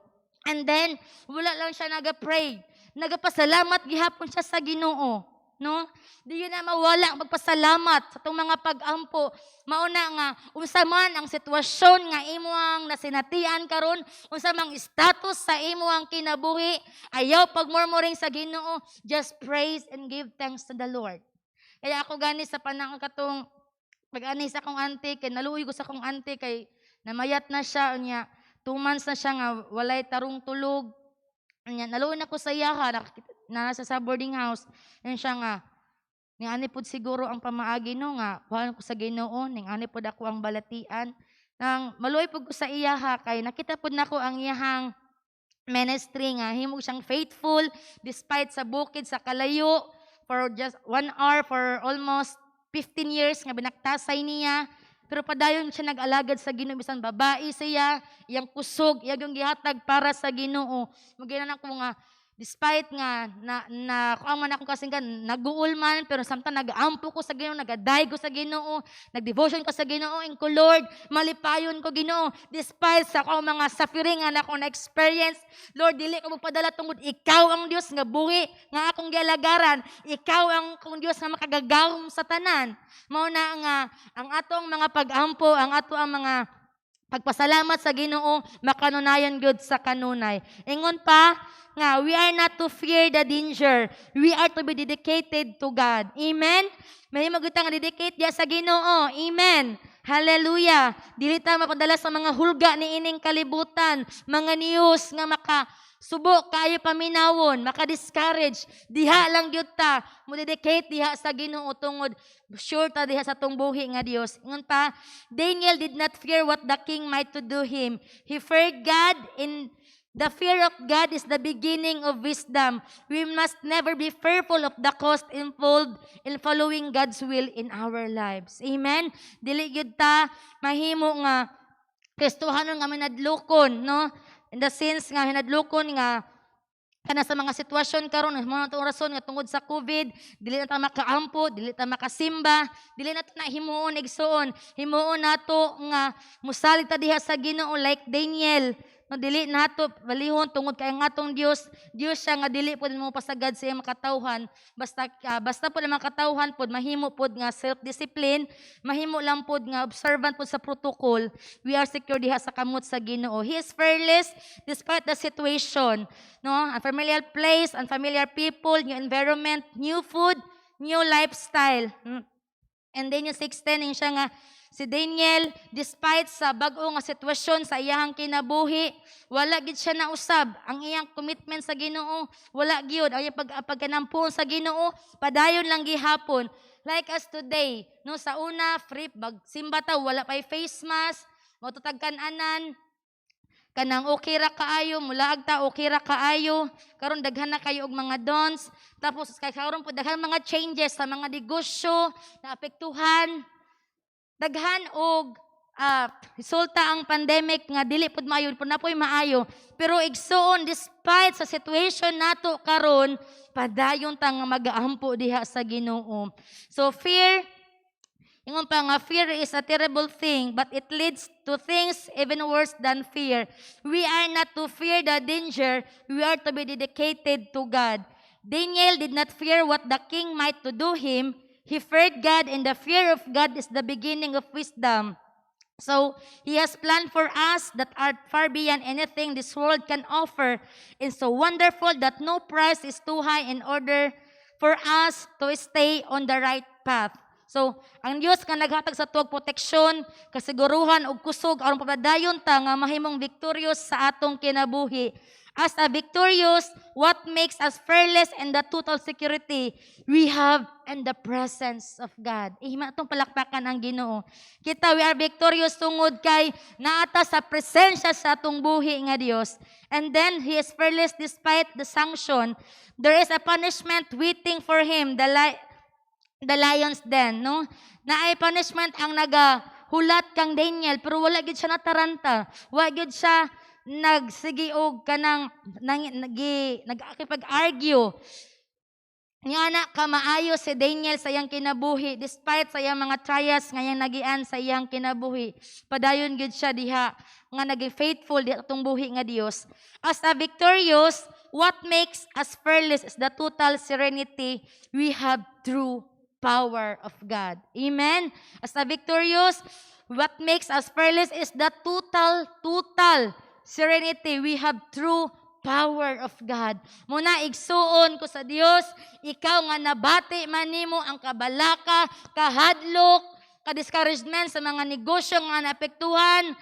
And then, wala lang siya naga-pray. Nagapasalamat gihapon siya sa Ginoo. No? Di yun na mawala ang pagpasalamat sa itong mga pag-ampo. Mauna nga, unsa man ang sitwasyon nga imo ang nasinatian karon, unsa mang status sa imo ang kinabuhi, ayaw pagmurmuring sa Ginoo, just praise and give thanks to the Lord. Kaya ako gani sa panahon katong pag-ani sa akong auntie, kay naluoy ko sa akong auntie, kay namayat na siya, unya 2 months na siya nga walay tarong tulog. Naluoy na ko sa iyaha, nasa sa boarding house. Yan siya nga, ning ani pod siguro ang pamaagi no nga, kuhaan ko sa Ginoo, ning ani pod ako ang balatian. Nang maluoy pod ko sa iyaha, kay nakita pod nako ang iyahang ministry nga, himo siyang faithful, despite sa bukid, sa kalayo, for just 1 hour, for almost 15 years nga binaktasay niya. Pero padayon siya nag-alagad sa Ginoo, bisan babae siya, iyang kusog, iyang gihatag para sa Ginoo. Maginan ako nga, despite nga, kuang man akong kasinggan, nag-uul man, pero samtang nag-ampo ko sa Ginoo, nag-aday ko sa Ginoo, nag-devotion ko sa Ginoo, and ko Lord, malipayon ko Ginoo, despite sa kuang mga suffering nga akong na-experience, Lord, dili ko magpadala tungod, ikaw ang Dios nga buhi, nga akong gialagaran, ikaw ang kung Dios nga makagagawom sa tanan. Mao na nga, ang atong mga pag-ampo, ang ato ang mga pagpasalamat sa Ginoo, makanunayon gyud sa kanunay. Ingon pa nga, we are not to fear the danger. We are to be dedicated to God. Amen? May magutang dedicate diya sa Ginoo. Amen. Hallelujah. Dili ta mapadala sa mga hulga ni ining kalibutan, mga news nga subo kayo paminawon, maka-discourage, diha lang gyud ta, mo dedicate diha sa Ginoo tungod sure ta diha sa tong buhi nga Dios. Ingon pa, Daniel did not fear what the king might to do him. He feared God. In the fear of God is the beginning of wisdom. We must never be fearful of the cost involved in following God's will in our lives. Amen. Dili gyud ta mahimo nga Kristohanon nga minadlukon, no? In the sense nga hinadlukon nga kana sa mga sitwasyon karon mga tong rason nga tungod sa COVID, dili na ta makaampo, dili ta makasimba, dili na ta himuon igsuon, himuon nato nga musalig ta diha sa Ginoo like Daniel. No, dili nato balihon tungod kay ang atong Dios siya nga dili pud mo pasagad sa iyang makatawhan, basta pud ang makatawhan pud mahimo pud nga self-discipline, mahimo lang pud nga observant pud sa protocol. We are secure diha sa kamot sa Ginoo. He is fearless despite the situation, no? Unfamiliar place, unfamiliar people, new environment, new food, new lifestyle. And then yung 6:10 yung siya nga si Daniel, despite sa bag-o nga sitwasyon sa iyang kinabuhi, wala gid siya nausab. Ang iyang commitment sa Ginoo, wala gyud. Ang iyang pagkanampun sa Ginoo, padayon lang gihapon. Like us today, no, sa una, free, simba ta, wala pa'y face mask, matutagkananan, kanang okay ra kaayo, mulaag ta okay ra kaayo, karon daghan na kayo og mga dons, tapos kay karon po daghan mga changes sa mga negosyo na apektuhan. Daghan og resulta ang pandemic nga dili pud maayo pud napoy maayo, pero igsuon despite sa situation nato karon padayon ta nga magaampo diha sa Ginoo. So fear, ingon pa nga fear is a terrible thing, but it leads to things even worse than fear. We are not to fear the danger, we are to be dedicated to God. Daniel did not fear what the king might to do him. He feared God, and the fear of God is the beginning of wisdom. So, He has planned for us that are far beyond anything this world can offer, and so wonderful that no price is too high in order for us to stay on the right path. So, ang Diyos nga naghatag sa tuwag proteksyon, kasiguruhan ug kusog aron papadayon ta nga mahimong victorious sa atong kinabuhi. As a victorious, what makes us fearless and the total security we have in the presence of God. Ihima itong palakpakan ang Ginoo. Kita, we are victorious tungod kay naata sa presensya sa atong buhi nga Dios. And then, He is fearless despite the sanction. There is a punishment waiting for Him, the lion's den, no? Na ay punishment ang nagahulat kang Daniel, pero wala gid siya nataranta. Wala gid siya nagsigi og kanang nagakipag-argue. Nga na kamaayo si Daniel sa iyang kinabuhi despite sa iyang mga trials nga iyang nagian sa iyang kinabuhi. Padayon gid siya diha nga naging faithful di atong buhi nga Dios. As a victorious, what makes us fearless is the total serenity we have through power of God. Amen. As a victorious, what makes us fearless is the total serenity we have through power of God. Muna igsuon ko sa Dios, ikaw nga nabati man nimo ang kabalaka, kahadlok, ka-discouragement sa mga negosyo nga naapektuhan,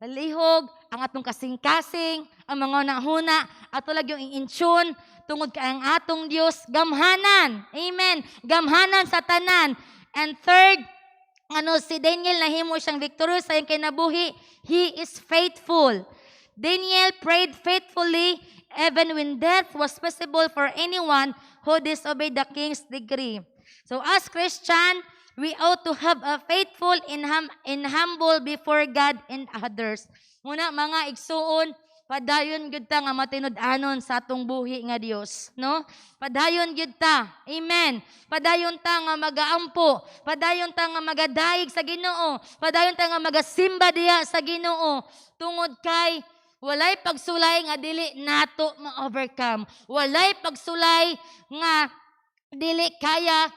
nalihog, ang atong kasing-kasing, ang mga nahuna, ato lang yung i-intune, tungod kay ang atong Dios, gamhanan. Amen. Gamhanan sa tanan. And third, si Daniel nahimo siyang victorious sa iyang kinabuhi, he is faithful. Daniel prayed faithfully even when death was possible for anyone who disobeyed the king's decree. So as Christian, we ought to have a faithful and humble before God and others. Muna mga igsuon, padayon gyud ta nga matinud-anon sa atong buhi nga Dios, no? Padayon gyud ta. Amen. Padayon ta nga magaampo, padayon ta nga magadaig sa Ginoo, padayon ta nga magasimba diha sa Ginoo tungod kay walay pagsulay nga dili nato ma-overcome. Walay pagsulay nga dili kaya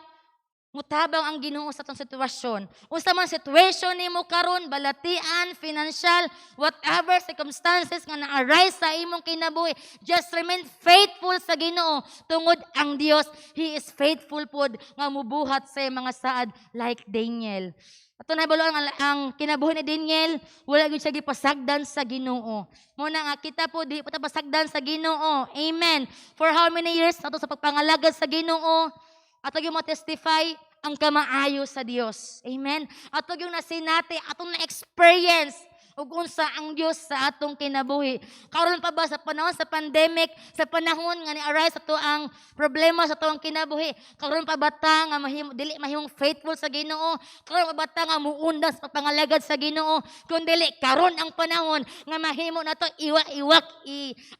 mutabang ang Ginoo sa atong sitwasyon. Unsa man situation nimo karon, balatian, financial, whatever circumstances nga na-arise sa imong kinabuhi, just remain faithful sa Ginoo tungod ang Dios, He is faithful pod nga mubuhat sa mga saad like Daniel. Ato na baluan ang kinabuhi ni Daniel, wala gyud siya gipasagdan sa Ginoo. Muna nga kita po di pa ta pasagdan sa Ginoo. Amen. For how many years ato sa pagpangalagad sa Ginoo, ato gyud mo testify ang kamaayo sa Dios. Amen. Ato gyud nasinati atong na-experience ug unsa ang Dios sa atong kinabuhi. Karon pa ba sa panahon sa pandemic, sa panahon nga ni-arise ato ang problema sa atong kinabuhi, karon pa ba ta nga dili mahimong faithful sa Ginoo? Karon pa ba ta nga muundas sa pangalagad sa Ginoo? Kun dili karon ang panahon nga mahimo nato iwak-iwak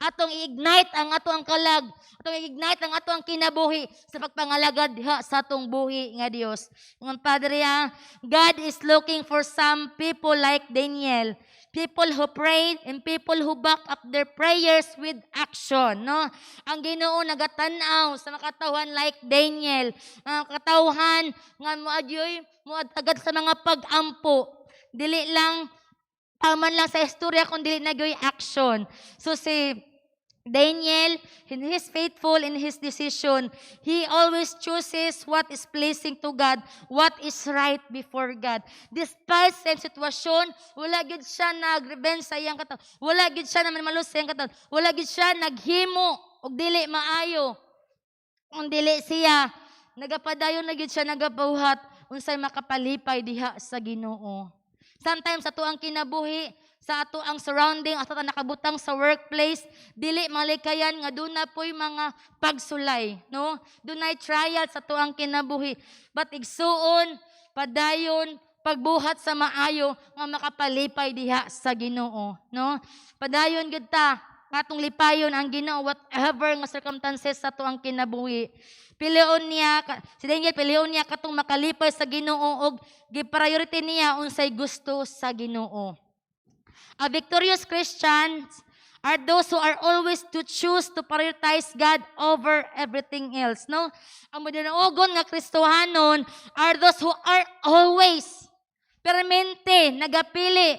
atong i-ignite ang atong kalag, atong i-ignite ang atong kinabuhi sa pagpangalagad diha sa atong buhi nga Dios. Mga Padre, God is looking for some people like Daniel. People who prayed and people who back up their prayers with action, no? Ang Ginoo nagatanaw sa makatawhan like Daniel, katawhan nga moadagad sa mga pag-ampo. Dili lang man lang sa istorya kung dili nagyoy action. So si Daniel, he is faithful in his decision. He always chooses what is pleasing to God, what is right before God. Despite sa sitwasyon, wala gid siya nag-revenge sa iyang katawan. Wala gid siya naman malus sa iyang katawan. Wala gid siya naghimo og dili maayo. Kung dili siya nagapadayon na gid siya nagabuhat unsay makapalipay diha sa Ginoo. Sometimes ato ang kinabuhi sa ato ang surrounding, ato ang nakabutang sa workplace, dili malikayan nga doon na po'y mga pagsulay, no? Doon ay trial sa ato ang kinabuhi. But igsuon, padayon, pagbuhat sa maayo nga makapalipay diha sa Ginoo, no? Padayon gid ta atong lipayon ang Ginoo whatever nga circumstances sa ato ang kinabuhi. Pilion niya, si Daniel pilion niya katong makalipay sa Ginoo og gi-priority niya unsay gusto sa Ginoo. A victorious Christians are those who are always to choose to prioritize God over everything else, no? Ang madinaugon nga Kristohanon are those who are always permanente nagapili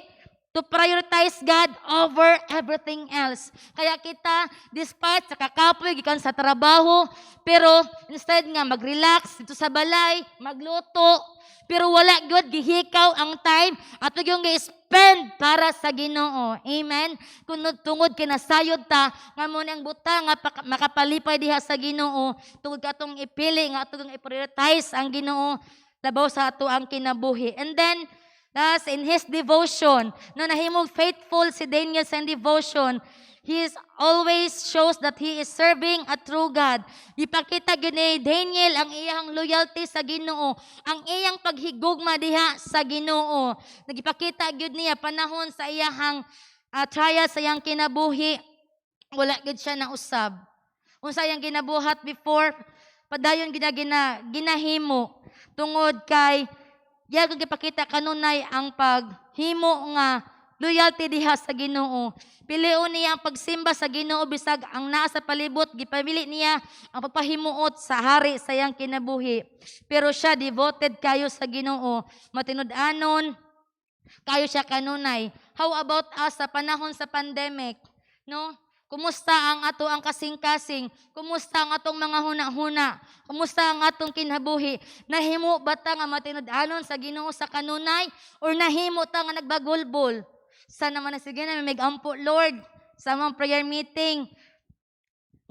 to prioritize God over everything else. Kaya kita, despite sa kakapoy, gikan sa trabaho, pero instead nga mag-relax dito sa balay, magluto, pero wala good gihikaw ang time at yung gi-spend para sa Ginoo. Amen. Kung tungod kinasayod ta nga mo ang buta nga makapalipay diha sa Ginoo, tungod katong ipili nga atong i-prioritize ang Ginoo labaw sa ato ang kinabuhi. And then thus, in his devotion, no nahimong faithful si Daniel sa devotion, he is always shows that he is serving a true God. Ipakita gyud ni Daniel ang iyang loyalty sa Ginoo, ang iyang paghigugma diha sa Ginoo. Nagipakita gyud niya panahon sa iyang trial sa iyang kinabuhi, wala gyud siya nausab. Unsa iyang ginabuhat before, padayon ginahimo tungod kay kung gipakita kanunay ang paghimo nga loyalty diha sa Ginoo. Pilion niya ang pagsimba sa Ginoo bisag ang naa sa palibot, gipamili niya ang pagpahimuot sa hari sa iyang kinabuhi. Pero siya devoted kayo sa Ginoo. Matinud-anon kayo siya kanunay. How about us sa panahon sa pandemic? No? Kumusta ang ato ang kasing-kasing? Kumusta ang atong mga huna-huna? Kumusta ang atong kinabuhi? Nahimo ba ta nga matinud-anon sa Ginoo sa kanunay? Or nahimo ta nga nagbagulbol? Sana man na sige na may ampo, Lord, sa mga prayer meeting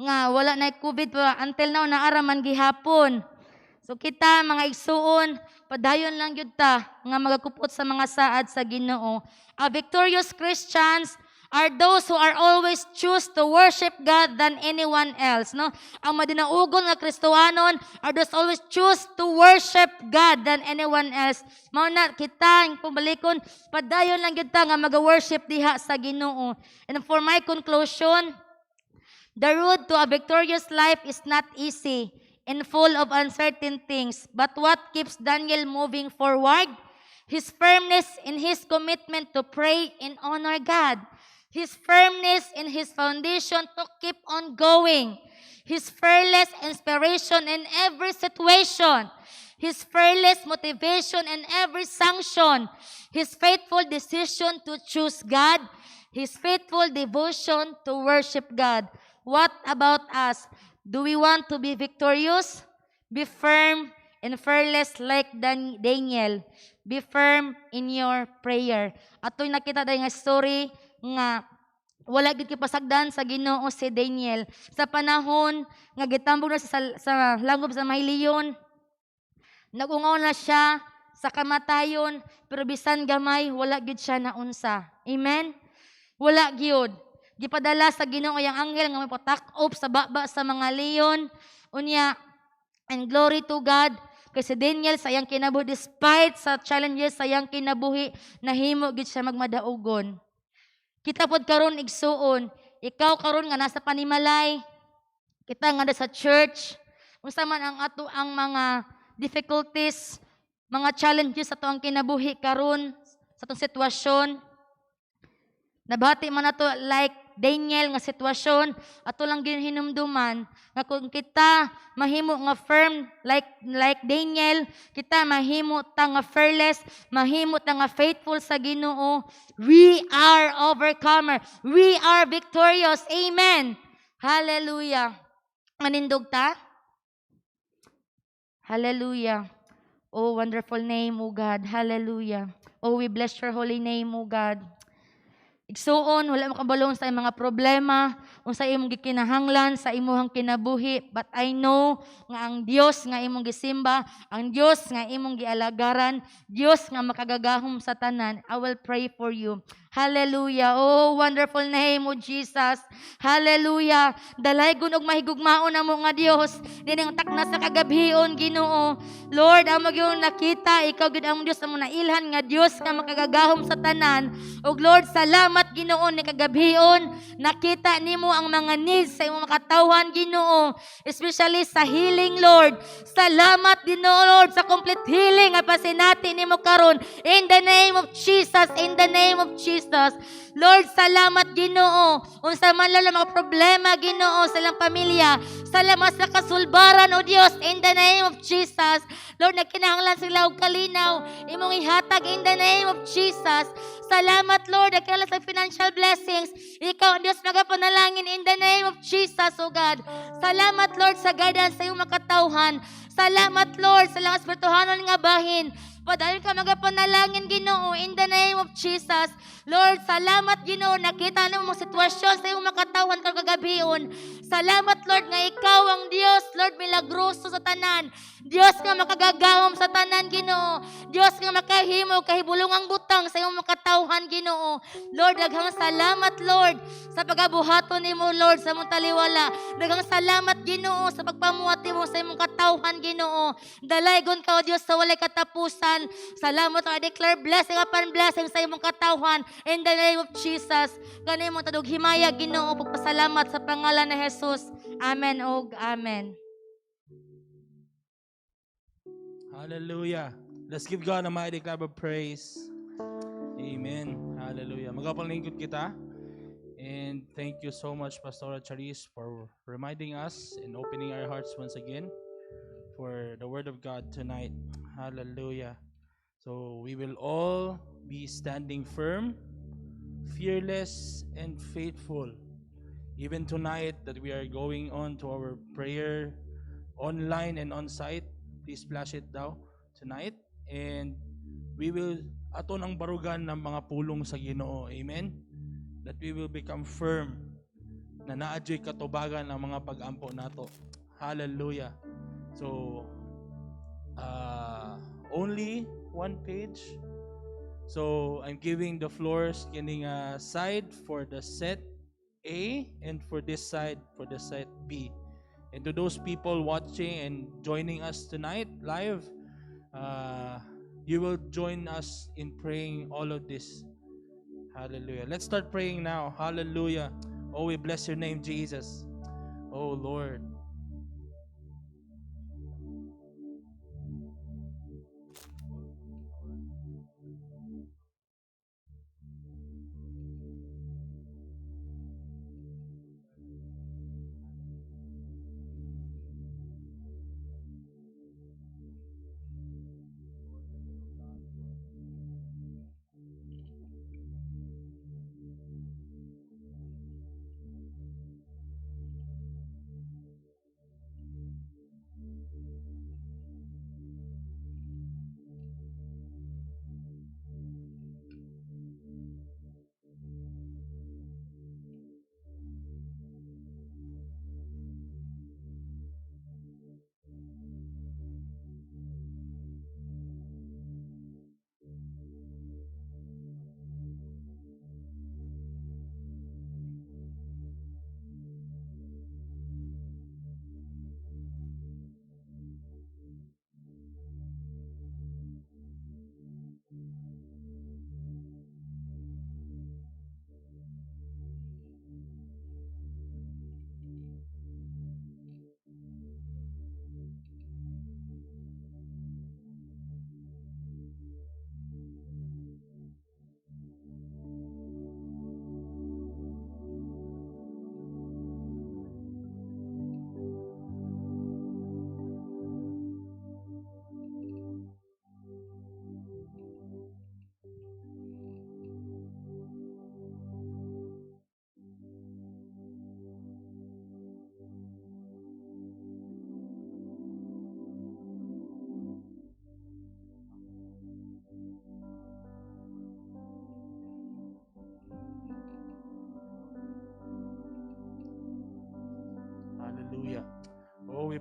nga wala na COVID pa until now naaraman gihapon. So kita mga igsuon, padayon lang gyud ta nga magakupot sa mga saad sa Ginoo. A victorious Christians are those who are always choose to worship God than anyone else, no? Ang madinaugon nga Kristohanon are those always choose to worship God than anyone else. Mao na kita pubalikon, padayon lang gyud ta nga mag-worship diha sa Ginoo. And for my conclusion, the road to a victorious life is not easy and full of uncertain things, but what keeps Daniel moving forward? His firmness in his commitment to pray and honor God. His firmness in his foundation to keep on going. His fearless inspiration in every situation. His fearless motivation in every sanction. His faithful decision to choose God. His faithful devotion to worship God. What about us? Do we want to be victorious? Be firm and fearless like Daniel. Be firm in your prayer. Ato'y nakita dahil nga story nga wala gid pasagdan sa Ginoo si Daniel sa panahon nga gitambong na sa langob sa mahiliyon. Nagungaw na siya sa kamatayon pero bisan gamay wala gid siya naunsa. Amen. Wala gyud. Gipadala sa Ginoo yang anghel nga mapatak-op sa baba sa mga leon. Unya, and glory to God. Kay si Daniel sa iyang kinabuhi despite sa challenges sa iyang kinabuhi nahimo gid siya magmadaugon. Kita pod karon igsuon, ikaw karon nga nasa panimalay, kita nga sa church, unsa man ang ato ang mga difficulties, mga challenges sa ato ang kinabuhi karon sa atong sitwasyon. Nabati man nato like Daniel nga sitwasyon, ato lang ginhinumduman nga kung kita mahimo nga firm like Daniel, kita mahimo ta nga fearless, mahimo ta nga faithful sa Ginoo. We are overcomer. We are victorious. Amen. Hallelujah. Manindog ta? Hallelujah. Oh, wonderful name, O God. Hallelujah. Oh, we bless your holy name, O God. Igsuon, wala makabalong sa mga problema, o sa imong gikinahanglan, sa imong kinabuhi. But I know nga ang Dios nga imong gisimba, ang Dios nga imong gialagaran, Dios nga makagagahom sa tanan. I will pray for you. Hallelujah. Oh, wonderful name of Jesus. Hallelujah. Dalaygon og mahigugmaon amo nga Dios. Dining takna sa kagabhion, Ginoo. Lord, amo gyud nakita ikaw gid ang Dios amo nailhan nga Dios nga makagagahom sa tanan. Og Lord, salamat Ginoo ni kagabhion. Nakita nimo ang mga needs sa imong makatawhan, Ginoo. Especially sa healing, Lord. Salamat Ginoo, Lord, sa complete healing nga pasinati nimo karon. In the name of Jesus, in the name of Jesus. Lord, salamat Ginoo. Unsa man lang mga problema, Ginoo, sa ilang pamilya, salamat sa kasulbaran, O Dios, in the name of Jesus. Lord, nagkinahanglan sila og kalinaw, imong ihatag in the name of Jesus. Salamat, Lord, nagkinahanglan sa financial blessings. Ikaw, Dios, magapanalangin in the name of Jesus, O God. Salamat, Lord, sa guidance sa iyong makatawhan. Salamat, Lord, sa lang espirituhanon nga bahin. Padayon ka magapanalangin, Ginoo, in the name of Jesus. Lord, salamat, Ginoo, nakita na mong sitwasyon sa iyong makatawan kagagabion. Salamat, Lord, nga ikaw ang Dios, Lord, milagroso sa tanan. Dios nga makagagahom sa tanan, Ginoo. Dios nga makahimo kahibulungang butang sa iyong makatawhan, Ginoo. Lord, daghang salamat, Lord, sa pagabuhaton nimo, Lord, sa imong taliwala. Daghang salamat, Ginoo, sa pagpamuhat nimo sa imong katawhan, Ginoo. Dalaygon ka, O Dios, sa walay katapusan. Salamat, I declare blessing upon blessing sa imong katawhan in the name of Jesus. Kanimo tadog himaya, Ginoo, pagpasalamat sa pangalan ni Jesus. Amen og amen. Hallelujah. Let's give God a mighty clap of praise. Amen. Hallelujah. Magapalingkod kita. And thank you so much, Pastor Charis, for reminding us and opening our hearts once again for the Word of God tonight. Hallelujah. So we will all be standing firm, fearless, and faithful. Even tonight that we are going on to our prayer online and on site, please flash it daw tonight. And we will aton ang barugan ng mga pulong sa Ginoo. Amen. That we will become firm na naadyoy katubagan ng mga pag-ampo nato. Hallelujah. So only one page. So I'm giving the floors kining side for the set A and for this side for the set B. And to those people watching and joining us tonight live, you will join us in praying all of this. Hallelujah. Let's start praying now. Hallelujah. Oh, we bless your name, Jesus. Oh, Lord.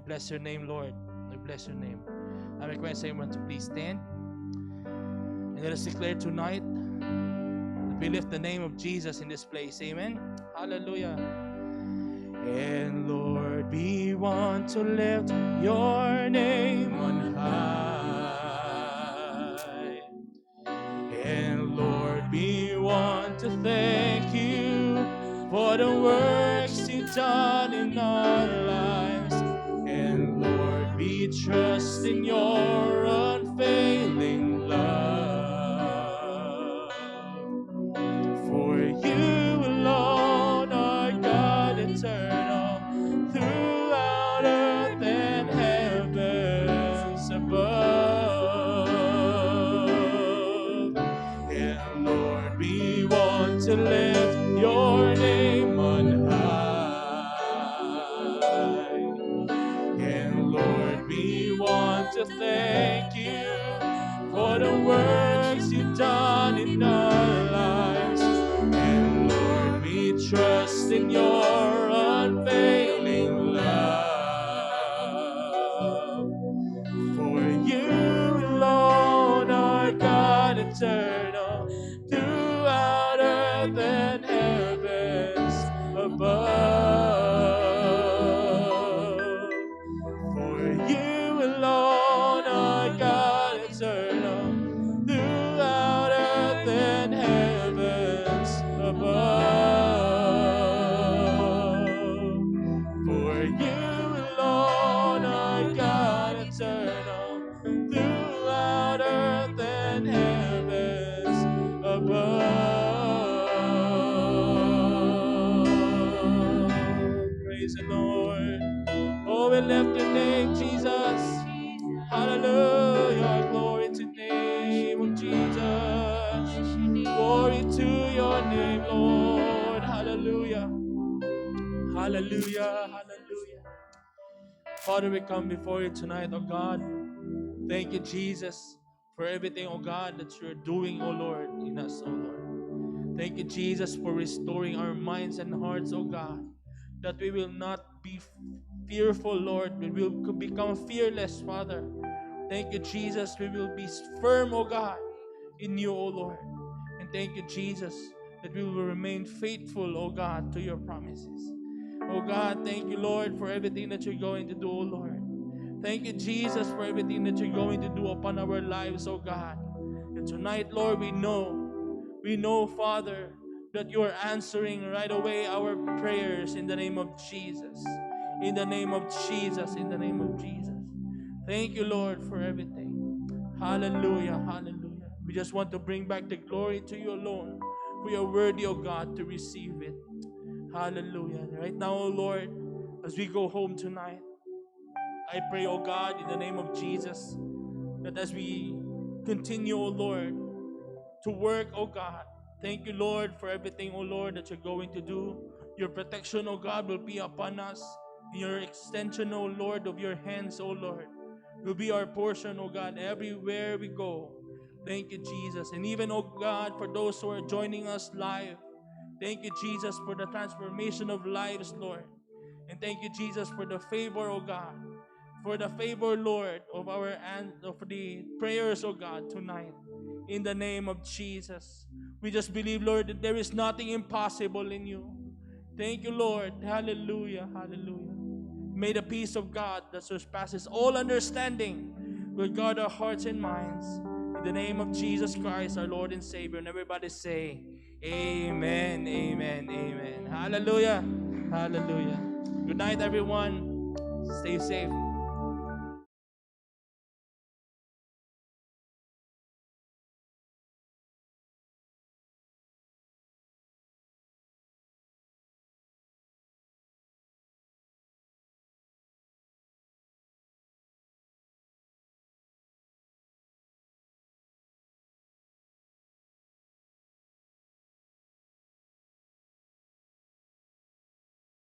bless your name, Lord. We bless your name. I request everyone to please stand. And let us declare tonight that we lift the name of Jesus in this place. Amen. Hallelujah. And Lord, we want to lift your name on high. And Lord, we want to thank you for the works you've done in our lives. And Lord, we trust in your unfailing love. For you alone are God eternal, throughout earth and heavens above. And Lord, we want to lift your name on high. And Lord, we want to thank you for the works you've done in our lives. And Lord, we trust in your unfailing love. For you alone are God eternal, throughout earth and heavens above. For you alone are God eternal, throughout earth and heavens above. For you alone are God eternal, throughout earth and heavens above. Praise the Lord. Oh, we lift your name, Jesus. Hallelujah. Glory to the name of Jesus. Glory to your name, Lord. Hallelujah. Hallelujah. Hallelujah. Father, we come before you tonight, oh God. Thank you, Jesus, for everything, oh God, that you're doing, oh Lord, in us, oh Lord. Thank you, Jesus, for restoring our minds and hearts, oh God, that we will not be fearful, Lord. We will become fearless, Father. Thank you, Jesus. We will be firm, oh God, in you, oh Lord. And thank you, Jesus, that we will remain faithful, oh God, to your promises. Oh God, thank you, Lord, for everything that you're going to do, oh Lord. Thank you, Jesus, for everything that you're going to do upon our lives, oh God. And tonight, Lord, we know, Father, that you are answering right away our prayers in the name of Jesus. In the name of Jesus, in the name of Jesus. Thank you, Lord, for everything. Hallelujah, hallelujah. We just want to bring back the glory to you alone. For you are worthy, oh God, to receive it. Hallelujah. Right now, oh Lord, as we go home tonight, I pray, oh God, in the name of Jesus, that as we continue, oh Lord, to work, oh God, thank you, Lord, for everything, oh Lord, that you're going to do. Your protection, oh God, will be upon us. Your extension, oh Lord, of your hands, oh Lord, will be our portion, oh God, everywhere we go. Thank you, Jesus. And even, oh God, for those who are joining us live, thank you, Jesus, for the transformation of lives, Lord. And thank you, Jesus, for the favor, oh God. For the favor, Lord, of the prayers, oh God, tonight. In the name of Jesus. We just believe, Lord, that there is nothing impossible in you. Thank you, Lord. Hallelujah. Hallelujah. May the peace of God that surpasses all understanding will guard our hearts and minds. In the name of Jesus Christ, our Lord and Savior. And everybody say, amen, amen, amen. Hallelujah. Hallelujah. Good night, everyone. Stay safe.